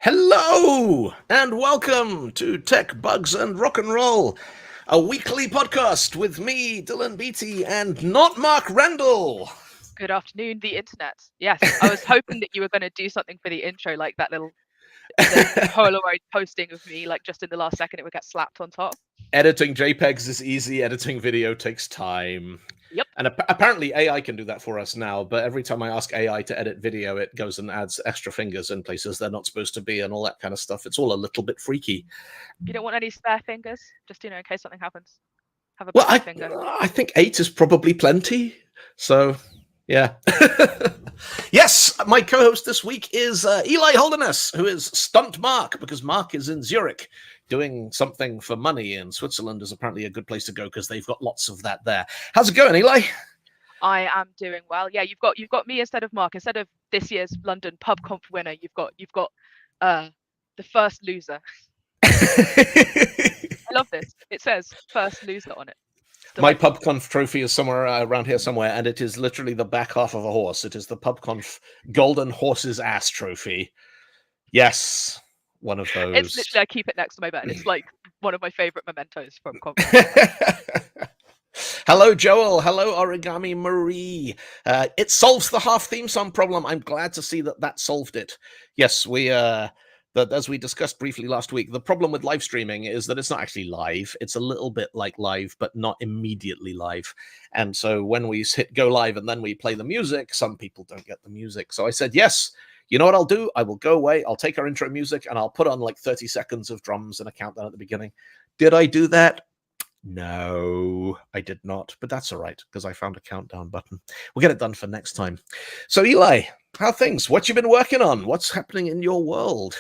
Hello and welcome to Tech Bugs and Rock and Roll, a weekly podcast with me, Dylan Beatty, and not Mark Randall. Good afternoon, the internet. Yes, I was hoping that you were going to do something for the intro, like that little the Polaroid posting of me, like just in the last second it would get slapped on top. Editing JPEGs is easy, editing video takes time. Yep. And apparently AI can do that for us now, but every time I ask AI to edit video, it goes and adds extra fingers in places they're not supposed to be and all that kind of stuff. It's all a little bit freaky. You don't want any spare fingers, just in case something happens. Have a Well, backup finger. I think 8 is probably plenty. So, yeah. Yes, my co-host this week is Eli Holderness, who is Stunt Mark, because Mark is in Zurich doing something for money, and Switzerland is apparently a good place to go because they've got lots of that there. How's it going, Eli? I am doing well. Yeah, you've got me instead of Mark. Instead of this year's London Pub Conf winner, you've got the first loser. I love this. It says first loser on it. My PubConf trophy is somewhere around here somewhere, and it is literally the back half of a horse. It is the PubConf Golden Horse's Ass trophy. Yes, one of those. It's literally, I keep it next to my bed. It's like one of my favorite mementos from Conf. Hello, Joel. Hello, Origami Marie. It solves the half theme song problem. I'm glad to see that solved it. Yes, that as we discussed briefly last week, the problem with live streaming is that it's not actually live. It's a little bit like live, but not immediately live. And so when we hit go live and then we play the music, some people don't get the music. So I said, yes, you know what I'll do? I will go away. I'll take our intro music and I'll put on like 30 seconds of drums and a countdown at the beginning. Did I do that? No, I did not, but that's all right because I found a countdown button. We'll get it done for next time. So Eli, how are things? What you been working on? What's happening in your world?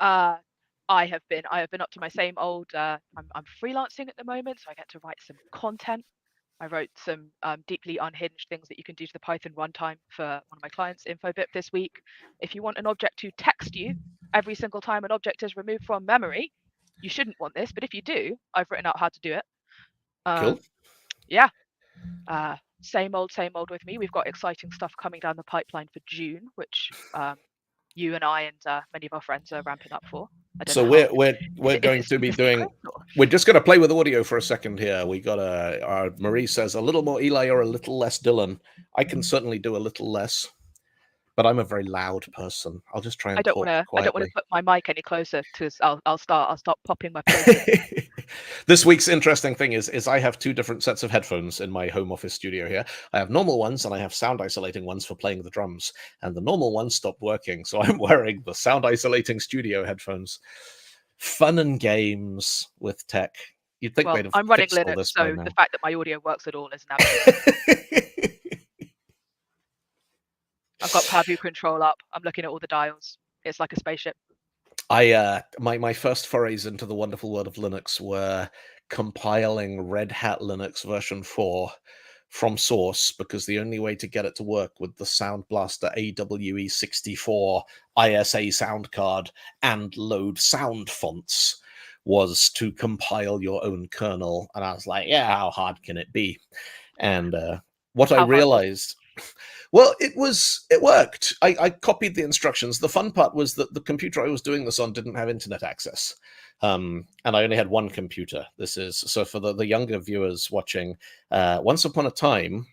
I have been up to my same old. I'm freelancing at the moment, so I get to write some content. I wrote some deeply unhinged things that you can do to the Python runtime for one of my clients, Infobip, this week. If you want an object to text you every single time an object is removed from memory, you shouldn't want this, but if you do, I've written out how to do it. Cool. Yeah. Same old with me. We've got exciting stuff coming down the pipeline for June, which you and I and many of our friends are ramping up for. So we're going to be doing. We're just going to play with audio for a second here. We got Marie says a little more Eli or a little less Dylan. I can certainly do a little less, but I'm a very loud person. I'll just try and talk quietly. I don't want to put my mic any closer because I'll start popping my face. This week's interesting thing is I have two different sets of headphones in my home office studio here. I have normal ones and I have sound isolating ones for playing the drums. And the normal ones stopped working, so I'm wearing the sound isolating studio headphones. Fun and games with tech. You'd think they'd have I'm running fixed all Linux, this so the fact that my audio works at all is an absolute. I've got Pavu control up. I'm looking at all the dials. It's like a spaceship. My first forays into the wonderful world of Linux were compiling Red Hat Linux version 4 from source, because the only way to get it to work with the Sound Blaster AWE64 ISA sound card and load sound fonts was to compile your own kernel. And I was like, yeah, how hard can it be? And what I realized... Well, it worked. I copied the instructions. The fun part was that the computer I was doing this on didn't have internet access. And I only had one computer. This is, so for the younger viewers watching, once upon a time,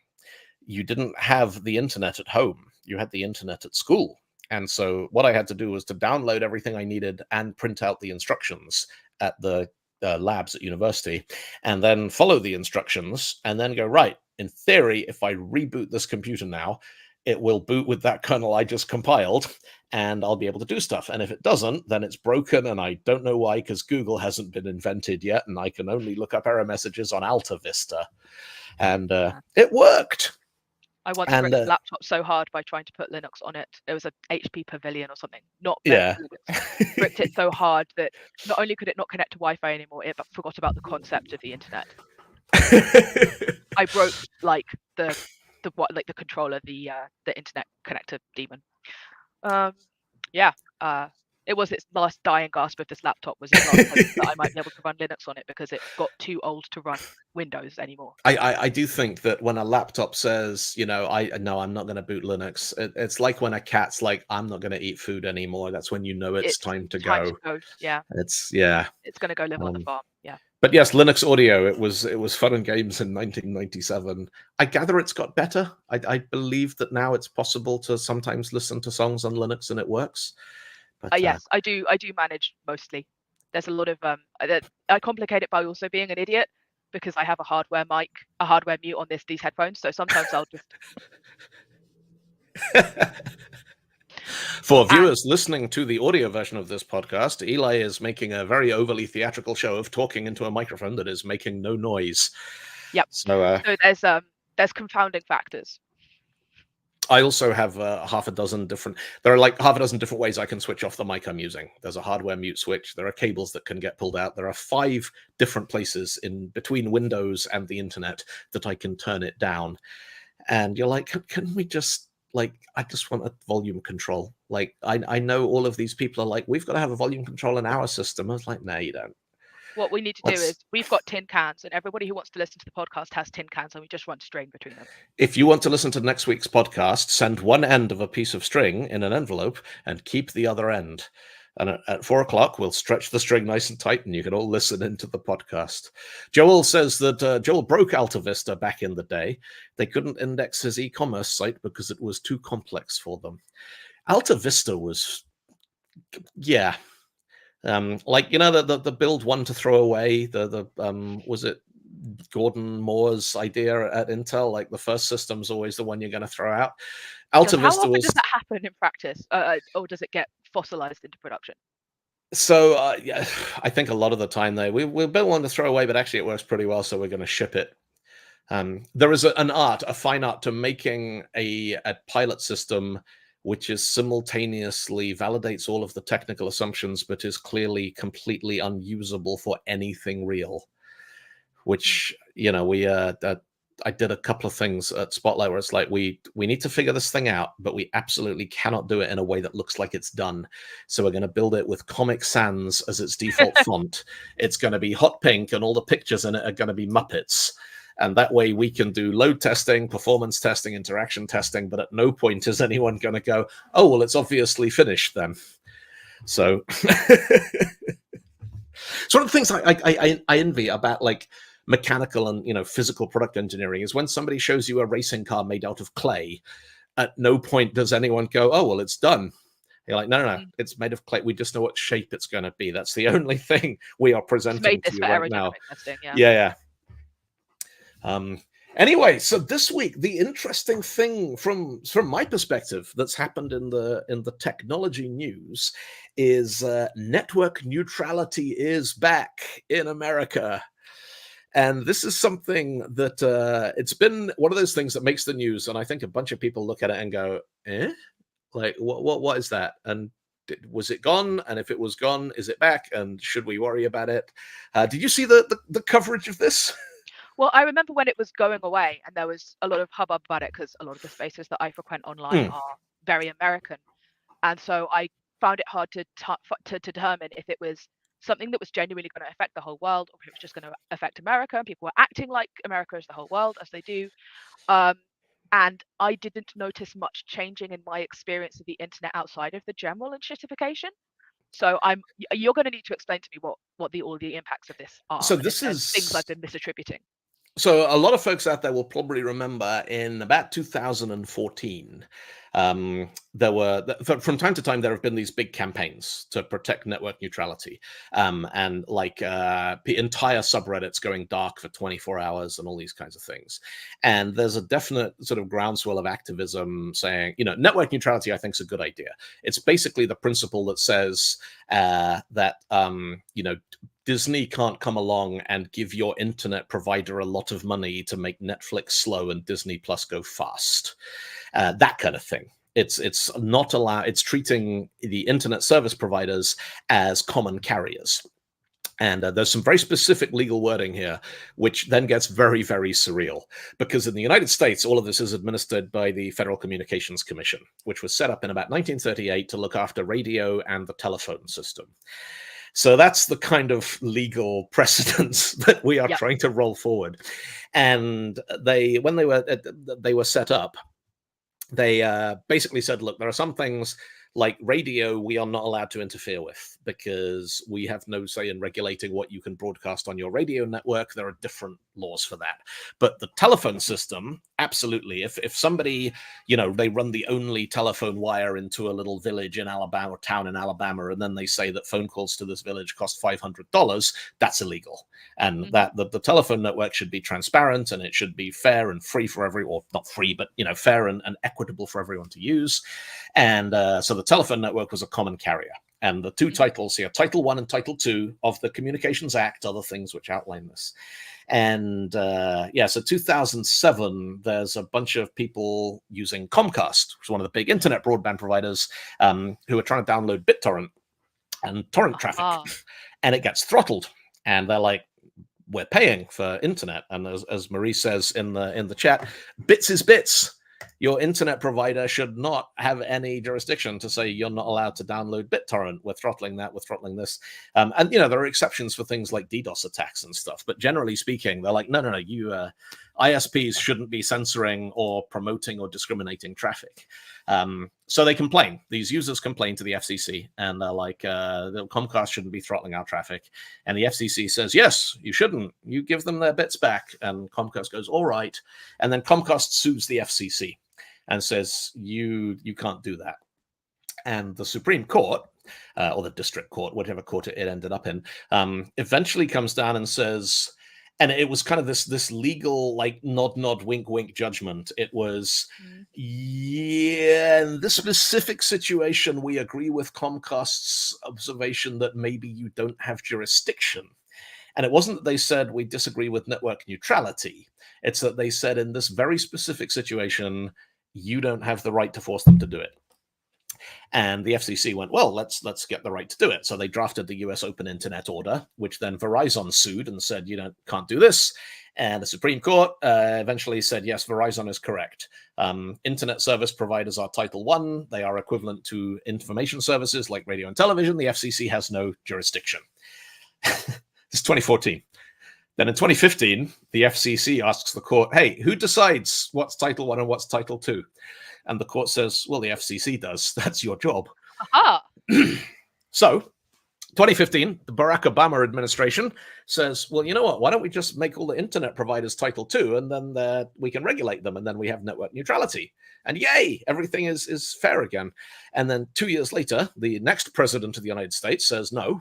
you didn't have the internet at home. You had the internet at school. And so what I had to do was to download everything I needed and print out the instructions at the labs at university, and then follow the instructions and then go, right, in theory, if I reboot this computer now, it will boot with that kernel I just compiled and I'll be able to do stuff. And if it doesn't, then it's broken, and I don't know why, because Google hasn't been invented yet, and I can only look up error messages on Alta Vista. And it worked. I once bricked a laptop so hard by trying to put Linux on it. It was an HP Pavilion or something. Bricked it so hard that not only could it not connect to Wi-Fi anymore, it forgot about the concept of the internet. I broke like the controller, the internet connector demon. It was its last dying gasp of this laptop was its last hope that I might be able to run Linux on it because it got too old to run Windows anymore. I do think that when a laptop says, you know, no, I'm not going to boot Linux. It's like when a cat's like, I'm not going to eat food anymore. That's when you know it's It's time to time to go. go. Yeah, It's yeah. it's going to go live on the Um, farm. Yeah. but yes, Linux Audio. It was fun and games in 1997. I gather it's got better. I believe that now it's possible to sometimes listen to songs on Linux and it works. But Yes, I do. I do manage mostly. There's a lot of I complicate it by also being an idiot because I have a hardware mic, a hardware mute on these headphones. So sometimes I'll just For and viewers listening to the audio version of this podcast, Eli is making a very overly theatrical show of talking into a microphone that is making no noise. yep. So There's confounding factors. I also have half a dozen different. There are like half a dozen different ways I can switch off the mic I'm using. There's a hardware mute switch. There are cables that can get pulled out. There are 5 different places in between Windows and the internet that I can turn it down. And you're like, can we just like? I just want a volume control. Like I know all of these people are like, we've got to have a volume control in our system. I was like, no, you don't. What we need to do is we've got tin cans, and everybody who wants to listen to the podcast has tin cans, and we just run string between them. If you want to listen to next week's podcast, send one end of a piece of string in an envelope and keep the other end. And at 4:00, we'll stretch the string nice and tight, and you can all listen into the podcast. Joel says that Joel broke Alta Vista back in the day. They couldn't index his e-commerce site because it was too complex for them. Alta Vista was, yeah. Like, you know, the build one to throw away, was it Gordon Moore's idea at Intel? Like the first system's always the one you're going to throw out. Alta How Vista often was. does that happen in practice, or does it get fossilized into production? So yeah, I think a lot of the time we've been one to throw away, but actually it works pretty well, so we're going to ship it. There is a fine art to making a pilot system which is simultaneously validates all of the technical assumptions, but is clearly completely unusable for anything real. Which, you know, I did a couple of things at Spotlight where it's like we need to figure this thing out, but we absolutely cannot do it in a way that looks like it's done. So we're going to build it with Comic Sans as its default font. It's going to be hot pink, and all the pictures in it are going to be Muppets. And that way we can do load testing, performance testing, interaction testing, but at no point is anyone going to go, oh, well, it's obviously finished then. So sort of things I envy about like mechanical and, you know, physical product engineering is when somebody shows you a racing car made out of clay, at no point does anyone go, oh, well, it's done. You're like, no, it's made of clay. We just know what shape it's going to be. That's the only thing we are presenting to you right now. Testing, yeah. Anyway, so this week, the interesting thing from my perspective that's happened in the technology news is network neutrality is back in America. And this is something that it's been one of those things that makes the news. And I think a bunch of people look at it and go, eh? Like, what is that? And was it gone? And if it was gone, is it back? And should we worry about it? Did you see the coverage of this? Well, I remember when it was going away, and there was a lot of hubbub about it because a lot of the spaces that I frequent online are very American, and so I found it hard to determine if it was something that was genuinely going to affect the whole world, or if it was just going to affect America, and people were acting like America is the whole world, as they do. And I didn't notice much changing in my experience of the internet outside of the general shitification. So you're going to need to explain to me what all the impacts of this are. So this is things I've been misattributing. So a lot of folks out there will probably remember in about 2014, there were from time to time there have been these big campaigns to protect network neutrality, and like the entire subreddits going dark for 24 hours and all these kinds of things. And there's a definite sort of groundswell of activism saying, you know, network neutrality I think is a good idea. It's basically the principle that says that you know, Disney can't come along and give your internet provider a lot of money to make Netflix slow and Disney Plus go fast. That kind of thing. It's not allowed. It's treating the internet service providers as common carriers. And there's some very specific legal wording here, which then gets very, very surreal. Because in the United States, all of this is administered by the Federal Communications Commission, which was set up in about 1938 to look after radio and the telephone system. So that's the kind of legal precedence that we are trying to roll forward. And when they were set up, they basically said, look, there are some things like radio we are not allowed to interfere with because we have no say in regulating what you can broadcast on your radio network. There are different laws for that. But the telephone system, absolutely. If somebody, they run the only telephone wire into a little village in Alabama, town in Alabama, and then they say that phone calls to this village cost $500, that's illegal. And that the telephone network should be transparent, and it should be fair and free for or not free, but fair and equitable for everyone to use. And so the telephone network was a common carrier. And the two titles here, Title I and Title II of the Communications Act, are the things which outline this. And so 2007, there's a bunch of people using Comcast, which is one of the big internet broadband providers, who are trying to download BitTorrent and torrent traffic, and it gets throttled. And they're like, we're paying for internet. And as Marie says in the chat, bits is bits. Your internet provider should not have any jurisdiction to say you're not allowed to download BitTorrent. We're throttling that, we're throttling this. And, there are exceptions for things like DDoS attacks and stuff. But generally speaking, they're like, no, you ISPs shouldn't be censoring or promoting or discriminating traffic. So they complain. These users complain to the FCC, and they're like, Comcast shouldn't be throttling our traffic. And the FCC says, yes, you shouldn't. You give them their bits back. And Comcast goes, all right. And then Comcast sues the FCC and says, you can't do that. And the Supreme Court, or the district court, whatever court it ended up in, eventually comes down and says, and it was kind of this legal, like, nod, wink judgment. It was, in this specific situation, we agree with Comcast's observation that maybe you don't have jurisdiction. And it wasn't that they said we disagree with network neutrality. It's that they said in this very specific situation, you don't have the right to force them to do it. And the FCC went, well, let's get the right to do it. So they drafted the US Open Internet Order, which then Verizon sued and said, can't do this. And the Supreme Court eventually said, yes, Verizon is correct. Internet service providers are Title I. They are equivalent to information services like radio and television. The FCC has no jurisdiction. It's 2014. Then in 2015, the FCC asks the court, hey, who decides what's Title I and what's Title II? And the court says, well, the FCC does. That's your job. So 2015, the Barack Obama administration says, well, you know what? Why don't we just make all the internet providers Title II, and then we can regulate them, and then we have network neutrality. And yay, everything is fair again. And then 2 years later, the next president of the United States says no.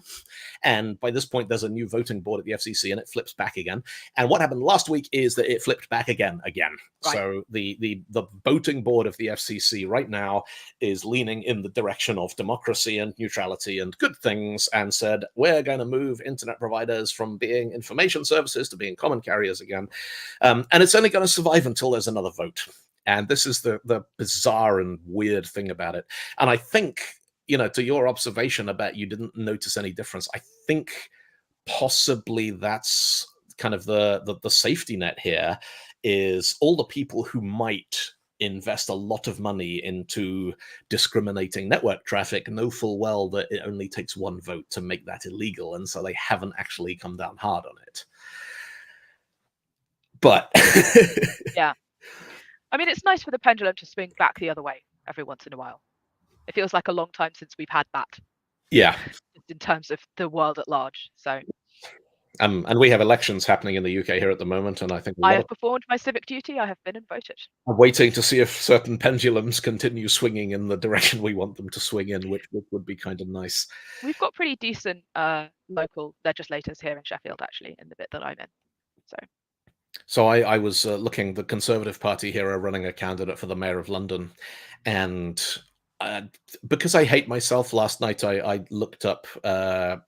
And by this point, there's a new voting board at the FCC, and it flips back again. And what happened last week is that it flipped back again. Right. So the voting board of the FCC right now is leaning in the direction of democracy and neutrality and good things, and said, we're going to move internet providers from being information services to being common carriers again. And it's only going to survive until there's another vote. And this is the bizarre and weird thing about it. And I think, to your observation about you didn't notice any difference, I think possibly that's kind of the safety net here, is all the people who might invest a lot of money into discriminating network traffic know full well that it only takes one vote to make that illegal. And so they haven't actually come down hard on it. But yeah. I mean, it's nice for the pendulum to swing back the other way every once in a while. It feels like a long time since we've had that. Yeah. Just in terms of the world at large. So. And we have elections happening in the UK here at the moment, and I think I have performed my civic duty. I have been and voted. I'm waiting to see if certain pendulums continue swinging in the direction we want them to swing in, which would be kind of nice. We've got pretty decent local legislators here in Sheffield, actually, in the bit that I'm in. So I was looking, the Conservative Party here are running a candidate for the Mayor of London, and because I hate myself, last night I looked up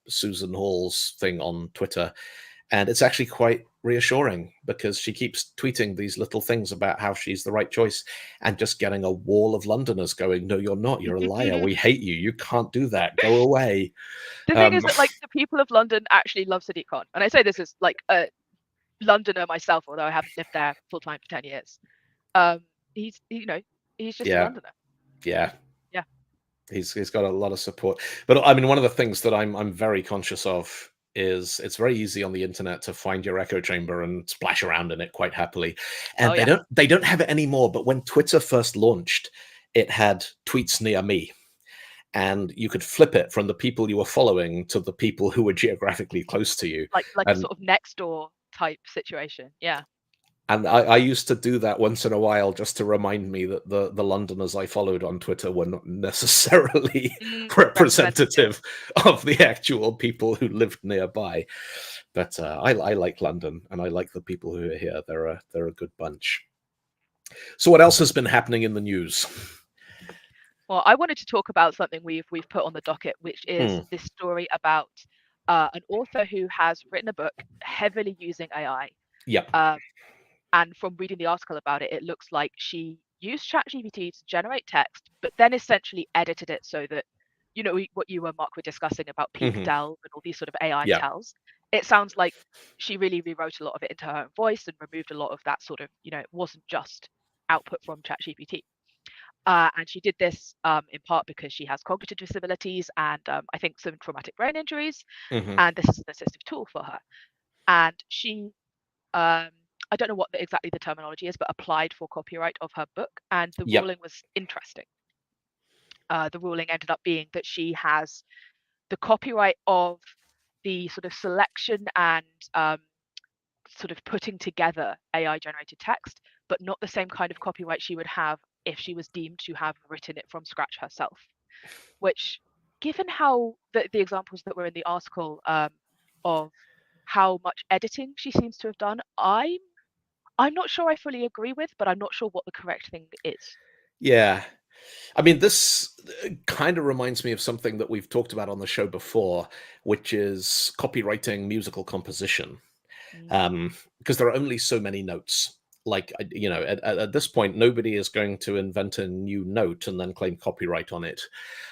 Susan Hall's thing on Twitter, and it's actually quite reassuring because she keeps tweeting these little things about how she's the right choice and just getting a wall of Londoners going, "No, you're not. You're a liar. We hate you. You can't do that. Go away." The thing is Um, that, like, the people of London actually love Sadiq Khan, and I say this as like a Londoner myself, although I haven't lived there full time for 10 years. Um, he's, he's just a yeah, Londoner. yeah. Yeah. He's got a lot of support. But I mean, one of the things that I'm very conscious of is it's very easy on the internet to find your echo chamber and splash around in it quite happily. Oh And yeah. they don't have it anymore. But when Twitter first launched, it had tweets near me. And you could flip it from the people you were following to the people who were geographically close to you. Like a And sort of next door type situation. Yeah. I used to do that once in a while just to remind me that the Londoners I followed on Twitter were not necessarily Representative. representative of the actual people who lived nearby. But I like London, and I like the people who are here. They're a good bunch. So what else has been happening in the news? Well, I wanted to talk about something we've put on the docket, which is Hmm. this story about an author who has written a book heavily using AI. Yep. Um, and from reading the article about it, it looks like she used ChatGPT to generate text, but then essentially edited it so that, what you and Mark were discussing about peak Hmm. delve and all these sort of AI Yeah. tells. It sounds like she really rewrote a lot of it into her own voice and removed a lot of that sort of, it wasn't just output from ChatGPT. And she did this in part because she has cognitive disabilities and I think some traumatic brain injuries, Hmm. and this is an assistive tool for her. And she, I don't know what exactly the terminology is, but applied for copyright of her book, and the Yep. ruling was interesting. The ruling ended up being that she has the copyright of the sort of selection and sort of putting together AI generated text, but not the same kind of copyright she would have if she was deemed to have written it from scratch herself. Which, given how the examples that were in the article of how much editing she seems to have done, I'm not sure I fully agree with, but I'm not sure what the correct thing is. Yeah. I mean, this kind of reminds me of something that we've talked about on the show before, which is copywriting musical composition. Mm. Because there are only so many notes. Like, at this point, nobody is going to invent a new note and then claim copyright on it.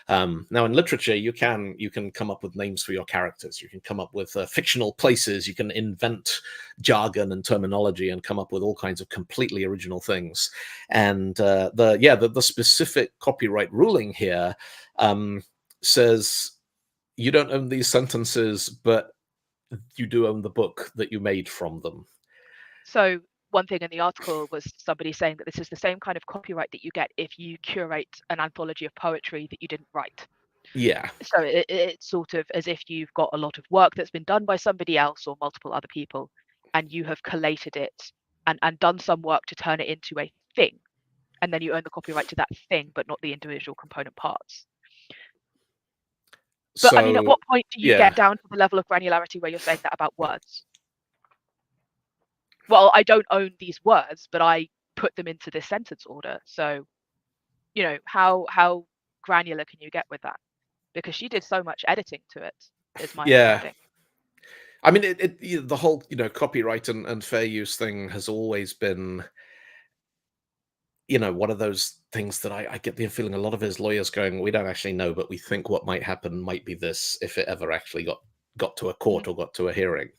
Now, in literature, you can come up with names for your characters. You can come up with fictional places. You can invent jargon and terminology and come up with all kinds of completely original things. And the specific copyright ruling here says you don't own these sentences, but you do own the book that you made from them. So one thing in the article was somebody saying that this is the same kind of copyright that you get if you curate an anthology of poetry that you didn't write. Yeah. So it's sort of as if you've got a lot of work that's been done by somebody else or multiple other people, and you have collated it and done some work to turn it into a thing. And then you own the copyright to that thing, but not the individual component parts. But I mean, at So, what point do you yeah. get down to the level of granularity where you're saying that about words? Well, I don't own these words, but I put them into this sentence order. So, how granular can you get with that? Because she did so much editing to it, is my Yeah. understanding. I mean, the whole, copyright and fair use thing has always been, one of those things that I get the feeling a lot of his lawyers going, we don't actually know, but we think what might happen might be this if it ever actually got to a Mhm. court or got to a hearing.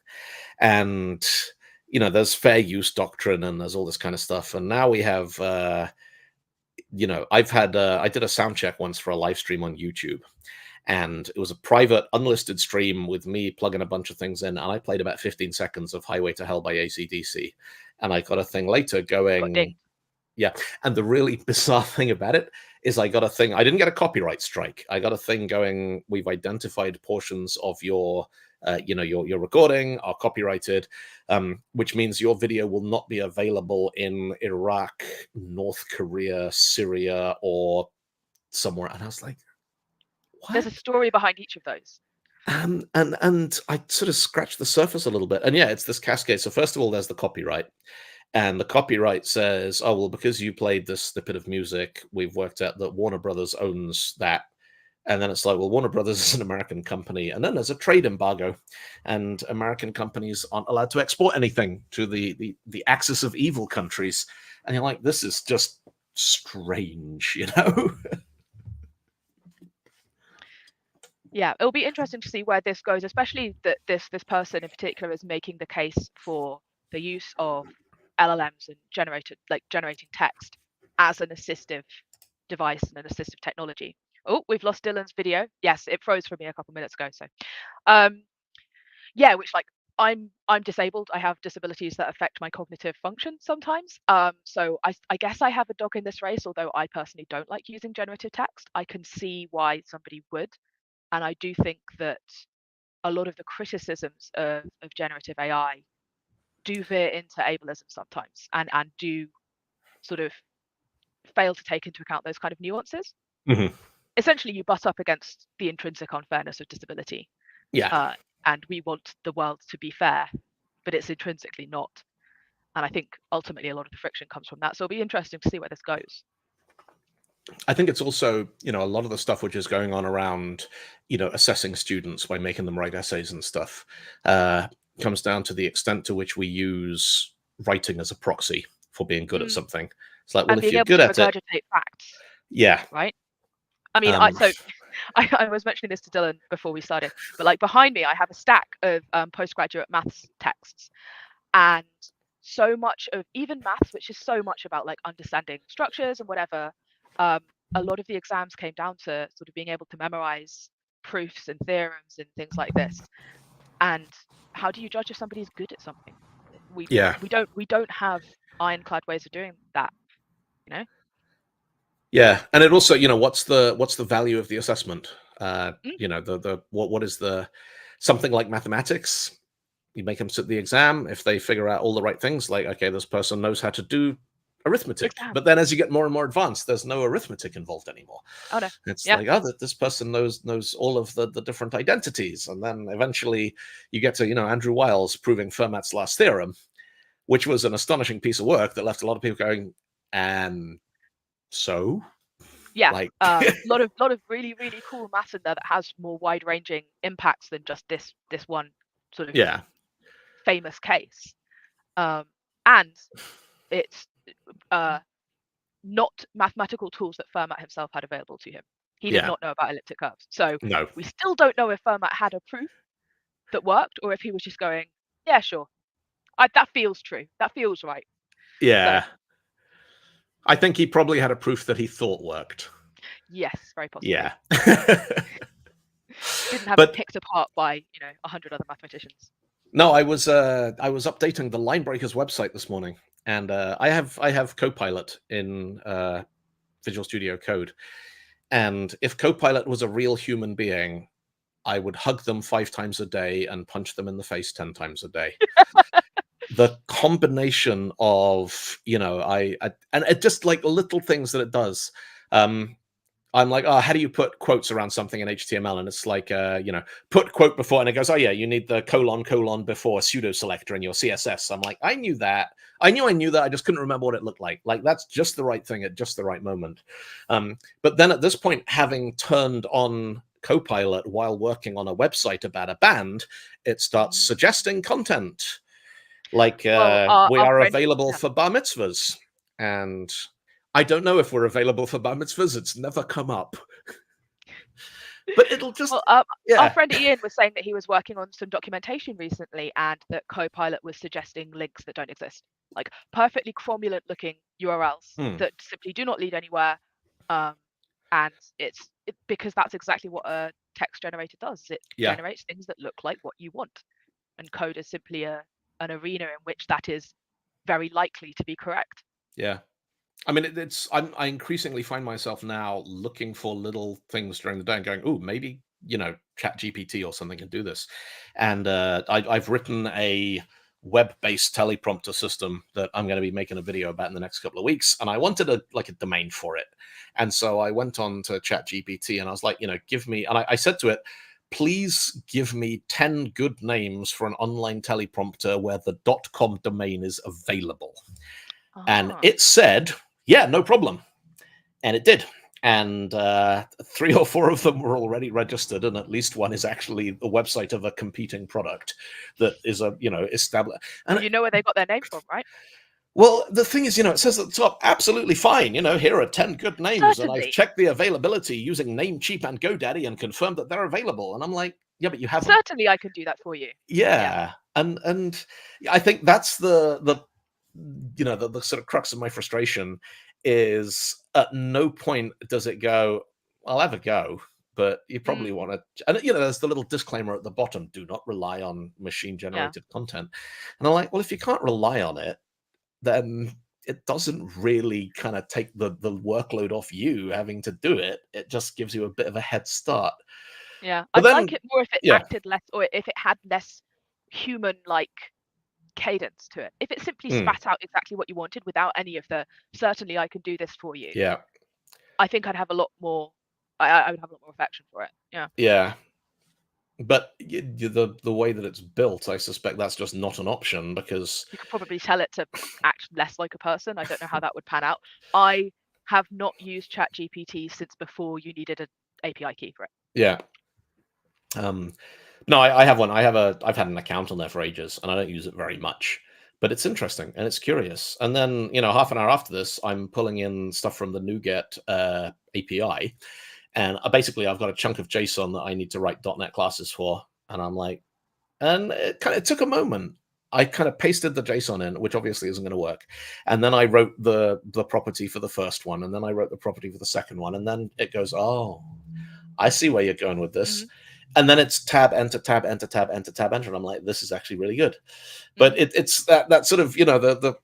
And, there's fair use doctrine and there's all this kind of stuff. And now we have, I did a sound check once for a live stream on YouTube, and it was a private unlisted stream with me plugging a bunch of things in, and I played about 15 seconds of Highway to Hell by AC/DC, and I got a thing later Got going, dinged. yeah. And the really bizarre thing about it is I got a thing, I didn't get a copyright strike. I got a thing going, we've identified portions of your recording are copyrighted, which means your video will not be available in Iraq, North Korea, Syria, or somewhere. And I was like, There's what? a story behind each of those. And I sort of scratched the surface a little bit. And yeah, it's this cascade. So first of all, there's the copyright. And the copyright says, oh, well, because you played this snippet of music, we've worked out that Warner Brothers owns that And then it's like, well, Warner Brothers is an American company, and then there's a trade embargo, and American companies aren't allowed to export anything to the axis of evil countries. And you're like, this is just strange, you know? Yeah, it'll be interesting to see where this goes, especially that this person in particular is making the case for the use of LLMs and generating text as an assistive device and an assistive technology. Oh, we've lost Dylan's video. Yes, it froze for me a couple minutes ago. So, yeah, which like I'm disabled. I have disabilities that affect my cognitive function sometimes. So I guess I have a dog in this race, although I personally don't like using generative text. I can see why somebody would. And I do think that a lot of the criticisms of generative AI do veer into ableism sometimes and do sort of fail to take into account those kind of nuances. Mm-hmm. Essentially, you butt up against the intrinsic unfairness of disability. Yeah. And we want the world to be fair, but it's intrinsically not. And I think ultimately a lot of the friction comes from that. So it'll be interesting to see where this goes. I think it's also, a lot of the stuff which is going on around, assessing students by making them write essays and stuff, comes down to the extent to which we use writing as a proxy for being good at something. It's like, well, and if being you're able good to at it, regurgitate facts. yeah, Right. I mean, I was mentioning this to Dylan before we started, but like behind me, I have a stack of postgraduate maths texts, and so much of even maths, which is so much about like understanding structures and whatever. A lot of the exams came down to sort of being able to memorize proofs and theorems and things like this. And how do you judge if somebody's good at something? We don't have ironclad ways of doing that, you know? Yeah, and it also, what's the value of the assessment? Mm. What is the something like mathematics? You make them sit the exam. If they figure out all the right things, like, okay, this person knows how to do arithmetic. Exam. But then as you get more and more advanced, there's no arithmetic involved anymore. Oh no. It's Yeah. like, oh, this person knows all of the different identities. And then eventually you get to, Andrew Wiles proving Fermat's last theorem, which was an astonishing piece of work that left a lot of people going, and so? Yeah, Like, lot of really really cool math in there that has more wide ranging impacts than just this one sort of yeah, famous case. And it's not mathematical tools that Fermat himself had available to him. He did yeah, not know about elliptic curves. So no, we still don't know if Fermat had a proof that worked or if he was just going, yeah, sure. That feels true. That feels right. yeah. So, I think he probably had a proof that he thought worked. yes, very possibly. Yeah. Didn't have But it picked apart by 100 other mathematicians. no, I was updating the Linebreakers website this morning, and I have Copilot in Visual Studio Code, and if Copilot was a real human being, I would hug them 5 times a day and punch them in the face 10 times a day. The combination of, I and it just like little things that it does. I'm like, oh, how do you put quotes around something in HTML? And it's like, put quote before, and it goes, oh yeah, you need the colon before pseudo selector in your CSS. I'm like, I knew that. I knew that. I just couldn't remember what it looked like. Like, that's just the right thing at just the right moment. But then at this point, having turned on Copilot while working on a website about a band, it starts suggesting content. Like, we are available for bar mitzvahs. And I don't know if we're available for bar mitzvahs. It's never come up. But it'll just... Well, our friend Ian was saying that he was working on some documentation recently and that Copilot was suggesting links that don't exist. Like perfectly cromulent looking URLs that simply do not lead anywhere. And it's because that's exactly what a text generator does. It generates things that look like what you want. And code is simply an arena in which that is very likely to be correct. Yeah. I mean, I increasingly find myself now looking for little things during the day and going, oh, maybe, Chat GPT or something can do this. And I've written a web-based teleprompter system that I'm going to be making a video about in the next couple of weeks. And I wanted a domain for it. And so I went on to Chat GPT and I was like, give me, and I said to it, please give me 10 good names for an online teleprompter where the .com domain is available. And it said, yeah, no problem. And it did. and 3 or 4 of them were already registered, and at least one is actually the website of a competing product that is established. And You know where they got their name from, right? well, the thing is, it says at the top, absolutely fine. Here are 10 good names, and I've Certainly. checked the availability using Namecheap and GoDaddy and confirmed that they're available. And I'm like, yeah, but you haven't. Certainly I can do that for you. Yeah. Yeah, and I think that's the the sort of crux of my frustration is at no point does it go, I'll have a go, but you probably Mm, want to. And there's the little disclaimer at the bottom: do not rely on machine yeah. generated content. And I'm like, well, if you can't rely on it, then it doesn't really kind of take the workload off you having to do it. It just gives you a bit of a head start. Yeah. But I'd like then, it more if it yeah, acted less, or if it had less human-like cadence to it. If it simply mm, spat out exactly what you wanted without any of the "certainly I can do this for you," yeah, I think I'd have a lot more. I would have a lot more affection for it. Yeah. yeah. But the way that it's built, I suspect that's just not an option because You could probably tell it to act less like a person. I don't know how that would pan out. I have not used ChatGPT since before you needed an API key for it. yeah. Um, no, I have one. I've had an account on there for ages, and I don't use it very much. But it's interesting and it's curious. And then half an hour after this, I'm pulling in stuff from the NuGet API, and basically I've got a chunk of JSON that I need to write .NET classes for, and I'm like, and it took a moment. I kind of pasted the JSON in, which obviously isn't going to work, and then I wrote the property for the first one, and then I wrote the property for the second one, and then it goes, oh, I see where you're going with this. Mhm, And then it's tab, enter, tab, enter, tab, enter, tab, enter. And I'm like, this is actually really good. But mhm. it's that sort of, the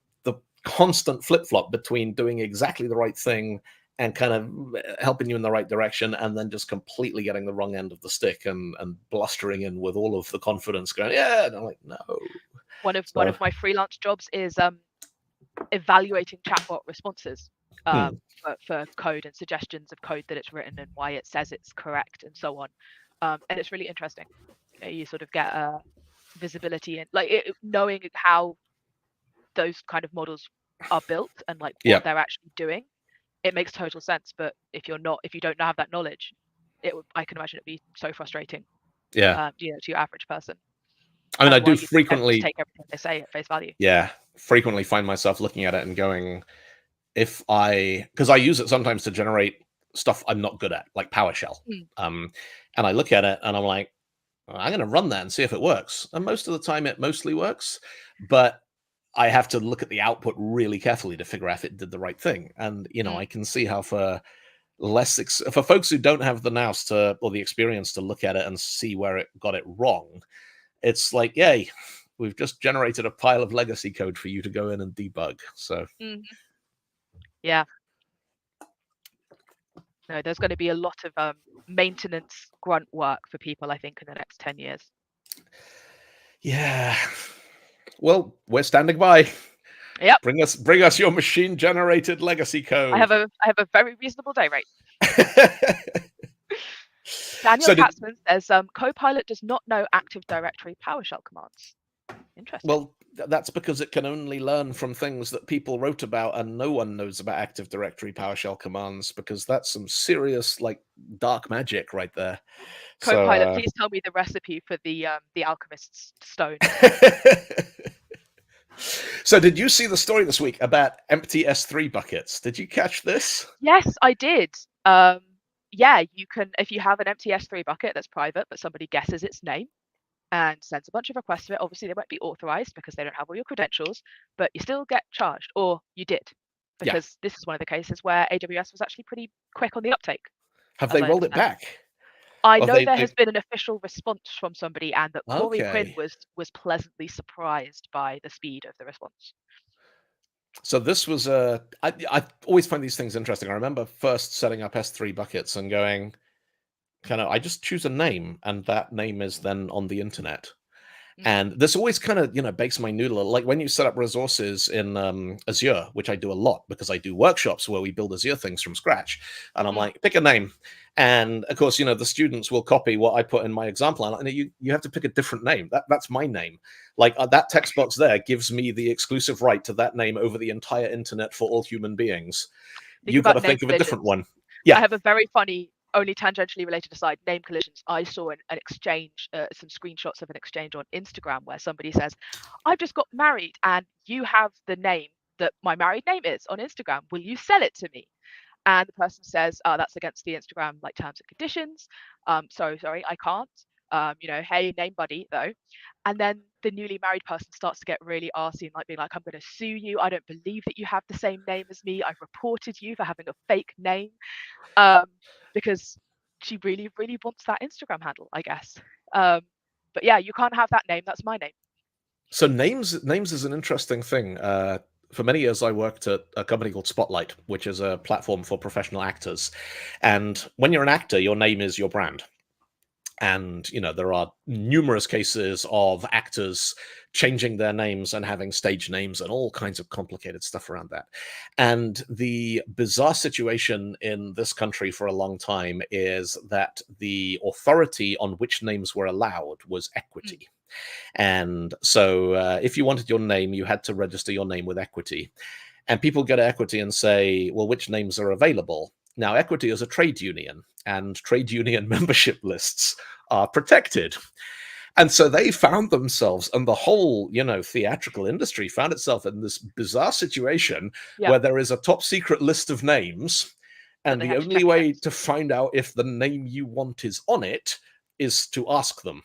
constant flip flop between doing exactly the right thing and kind of helping you in the right direction, and then just completely getting the wrong end of the stick and blustering in with all of the confidence, going, yeah. And I'm like, no. One So, of my freelance jobs is evaluating chatbot responses hmm, for code and suggestions of code that it's written and why it says it's correct and so on. And it's really interesting. You sort of get a visibility in knowing how those kind of models are built and like what yeah, they're actually doing. It makes total sense. But if you don't have that knowledge, I can imagine it'd be so frustrating, yeah. to your average person, I mean, I and why do you just tend to just frequently, take everything they say at face value. yeah, frequently find myself looking at it and going, because I use it sometimes to generate stuff I'm not good at, like PowerShell. Mm, Um, and I look at it and I'm like, I'm going to run that and see if it works. And most of the time, it mostly works, but I have to look at the output really carefully to figure out if it did the right thing. And I mm. can see how for folks who don't have the nous to or the experience to look at it and see where it got it wrong, it's like, yay, we've just generated a pile of legacy code for you to go in and debug. So Mhm. Yeah. No, there's gonna be a lot of, maintenance grunt work for people, I think, in the next 10 years. yeah. Well, we're standing by. Yep. Bring us your machine generated legacy code. I have a very reasonable day rate. Daniel So did Katzman says, Copilot does not know Active Directory PowerShell commands. Interesting. well, that's because it can only learn from things that people wrote about, and no one knows about Active Directory PowerShell commands because that's some serious like dark magic right there. So Copilot, please tell me the recipe for the alchemist's stone. so did you see the story this week about empty S3 buckets? Did you catch this? Yes, I did. Yeah, you can, if you have an empty S3 bucket that's private, but somebody guesses its name and sends a bunch of requests to it. Obviously, they won't be authorized because they don't have all your credentials, but you still get charged, or you did, Yeah. because this is one of the cases where AWS was actually pretty quick on the uptake, Have as they I rolled it understand. back? I Or know there they has been an official response from somebody, and that Corey Quinn okay. was pleasantly surprised by the speed of the response. So this was I always find these things interesting. I remember first setting up S3 buckets and going, kind of, I just choose a name, and that name is then on the internet. Mm, And this always kind of, bakes my noodle. Like when you set up resources in Azure, which I do a lot because I do workshops where we build Azure things from scratch. And I'm mm. like, pick a name. And of course, the students will copy what I put in my example. And you have to pick a different name. That's my name. Like that text box there gives me the exclusive right to that name over the entire internet for all human beings. Think You got about to name think of a different collisions. one. I Yeah. have a very funny, only tangentially related aside, name collisions. I saw an exchange, some screenshots of an exchange on Instagram where somebody says, "I've just got married, and you have the name that my married name is on Instagram. Will you sell it to me?" And the person says, "That's against the Instagram like terms and conditions. Sorry, I can't. Hey, name buddy though." And then the newly married person starts to get really arsy and like being like, "I'm going to sue you. I don't believe that you have the same name as me. I've reported you for having a fake name." um, because she really, really wants that Instagram handle, I guess. But yeah, you can't have that name. That's my name. So names is an interesting thing. For many years, I worked at a company called Spotlight, which is a platform for professional actors. And when you're an actor, your name is your brand. And there are numerous cases of actors changing their names and having stage names and all kinds of complicated stuff around that. And the bizarre situation in this country for a long time is that the authority on which names were allowed was Mm. equity. And so if you wanted your name, you had to register your name with equity. And people go to equity and say, well, which names are available? Now, equity is a trade union, and trade union membership lists are protected. And so they found themselves, and the whole, theatrical industry found itself in this bizarre situation Yeah, where there is a top secret list of names. that And they the have to only check way against. to find out if the name you want is on it is to ask them.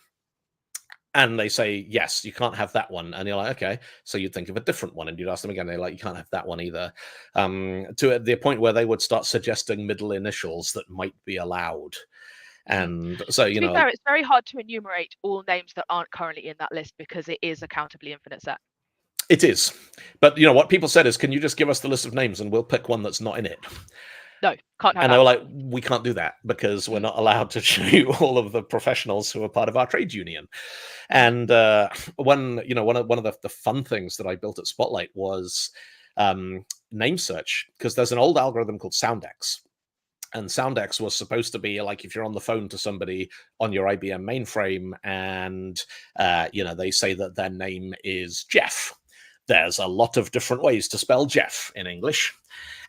And they say, yes, you can't have that one. And you're like, okay. So you'd think of a different one and you'd ask them again. They're like, you can't have that one either. To the point where they would start suggesting middle initials that might be allowed. Mm. And so, To be fair, it's very hard to enumerate all names that aren't currently in that list because it is a countably infinite set. it is. But, what people said is, can you just give us the list of names and we'll pick one that's not in it? No, can't have And they that. were like, we can't do that because we're Mm. not allowed to show you all of the professionals who are part of our trade union. Mm. And one of the fun things that I built at Spotlight was name search, because there's an old algorithm called Soundex. And Soundex was supposed to be like if you're on the phone to somebody on your IBM mainframe and they say that their name is Jeff. There's a lot of different ways to spell Jeff in English.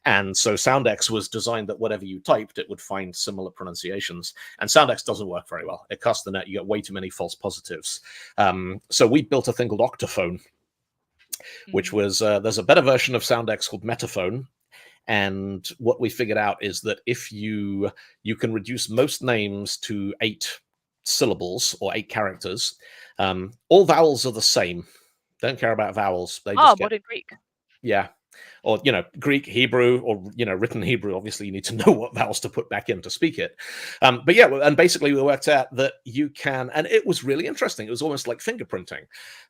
And so Soundex was designed that whatever you typed, it would find similar pronunciations. And Soundex doesn't work very well. It costs the net. You get way too many false positives. So we built a thing called Octophone, which Mm. was there's a better version of Soundex called Metaphone. And what we figured out is that if you can reduce most names to 8 syllables or 8 characters, all vowels are the same. Don't care about vowels. They just get, Modern Greek. yeah, or Greek, Hebrew, or written Hebrew. Obviously you need to know what vowels to put back in to speak it. But yeah, and basically we worked out that you can, and it was really interesting. It was almost like fingerprinting,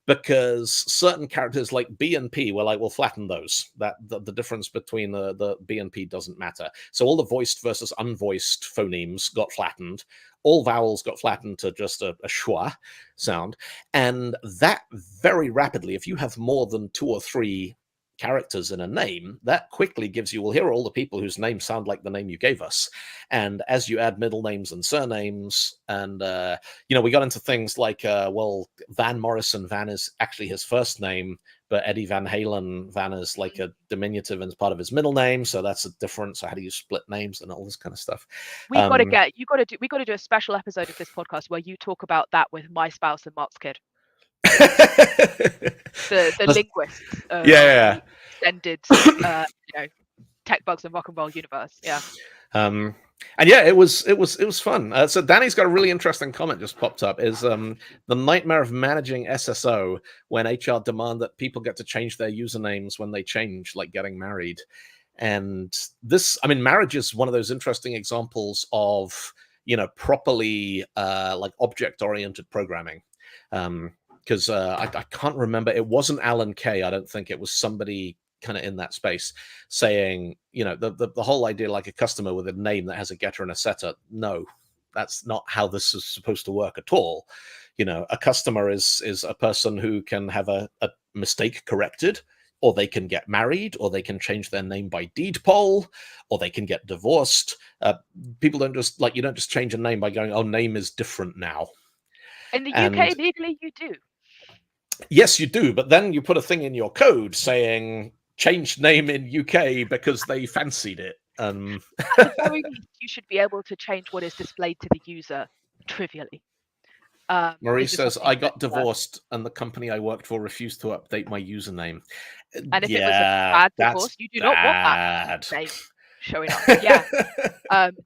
because certain characters like B and P were like, we'll flatten those. That the difference between the B and P doesn't matter. So all the voiced versus unvoiced phonemes got flattened. All vowels got flattened to just a schwa sound. And that very rapidly, if you have more than 2 or 3 characters in a name, that quickly gives you, well, here are all the people whose names sound like the name you gave us. And as you add middle names and surnames, and we got into things like, Van Morrison, Van is actually his first name, but Eddie Van Halen, Van is like a diminutive and part of his middle name, so that's a difference. So how do you split names and all this kind of stuff? We got to do a special episode of this podcast where you talk about that with my spouse and Mark's kid, the linguists of Yeah. the extended tech bugs and rock and roll universe. Yeah. And yeah, it was fun. So Danny's got a really interesting comment just popped up. Is the nightmare of managing SSO when HR demand that people get to change their usernames when they change, like getting married. And this, I mean, marriage is one of those interesting examples of properly like object-oriented programming. Because I can't remember. It wasn't Alan Kay. I don't think it was somebody kind of in that space saying, the whole idea like a customer with a name that has a getter and a setter. No, that's not how this is supposed to work at all. A customer is a person who can have a mistake corrected, or they can get married, or they can change their name by deed poll, or they can get divorced. People don't just you don't just change a name by going, oh, name is different now. In the And UK, legally, you do. yes, you do, but then you put a thing in your code saying change name in UK because they fancied it. At the very least, you should be able to change what is displayed to the user trivially. Maurice This is says, something I that, got divorced and the company I worked for refused to update my username. and if it was a Yeah, bad that's divorce, you do not want that bad. name showing up. Yeah.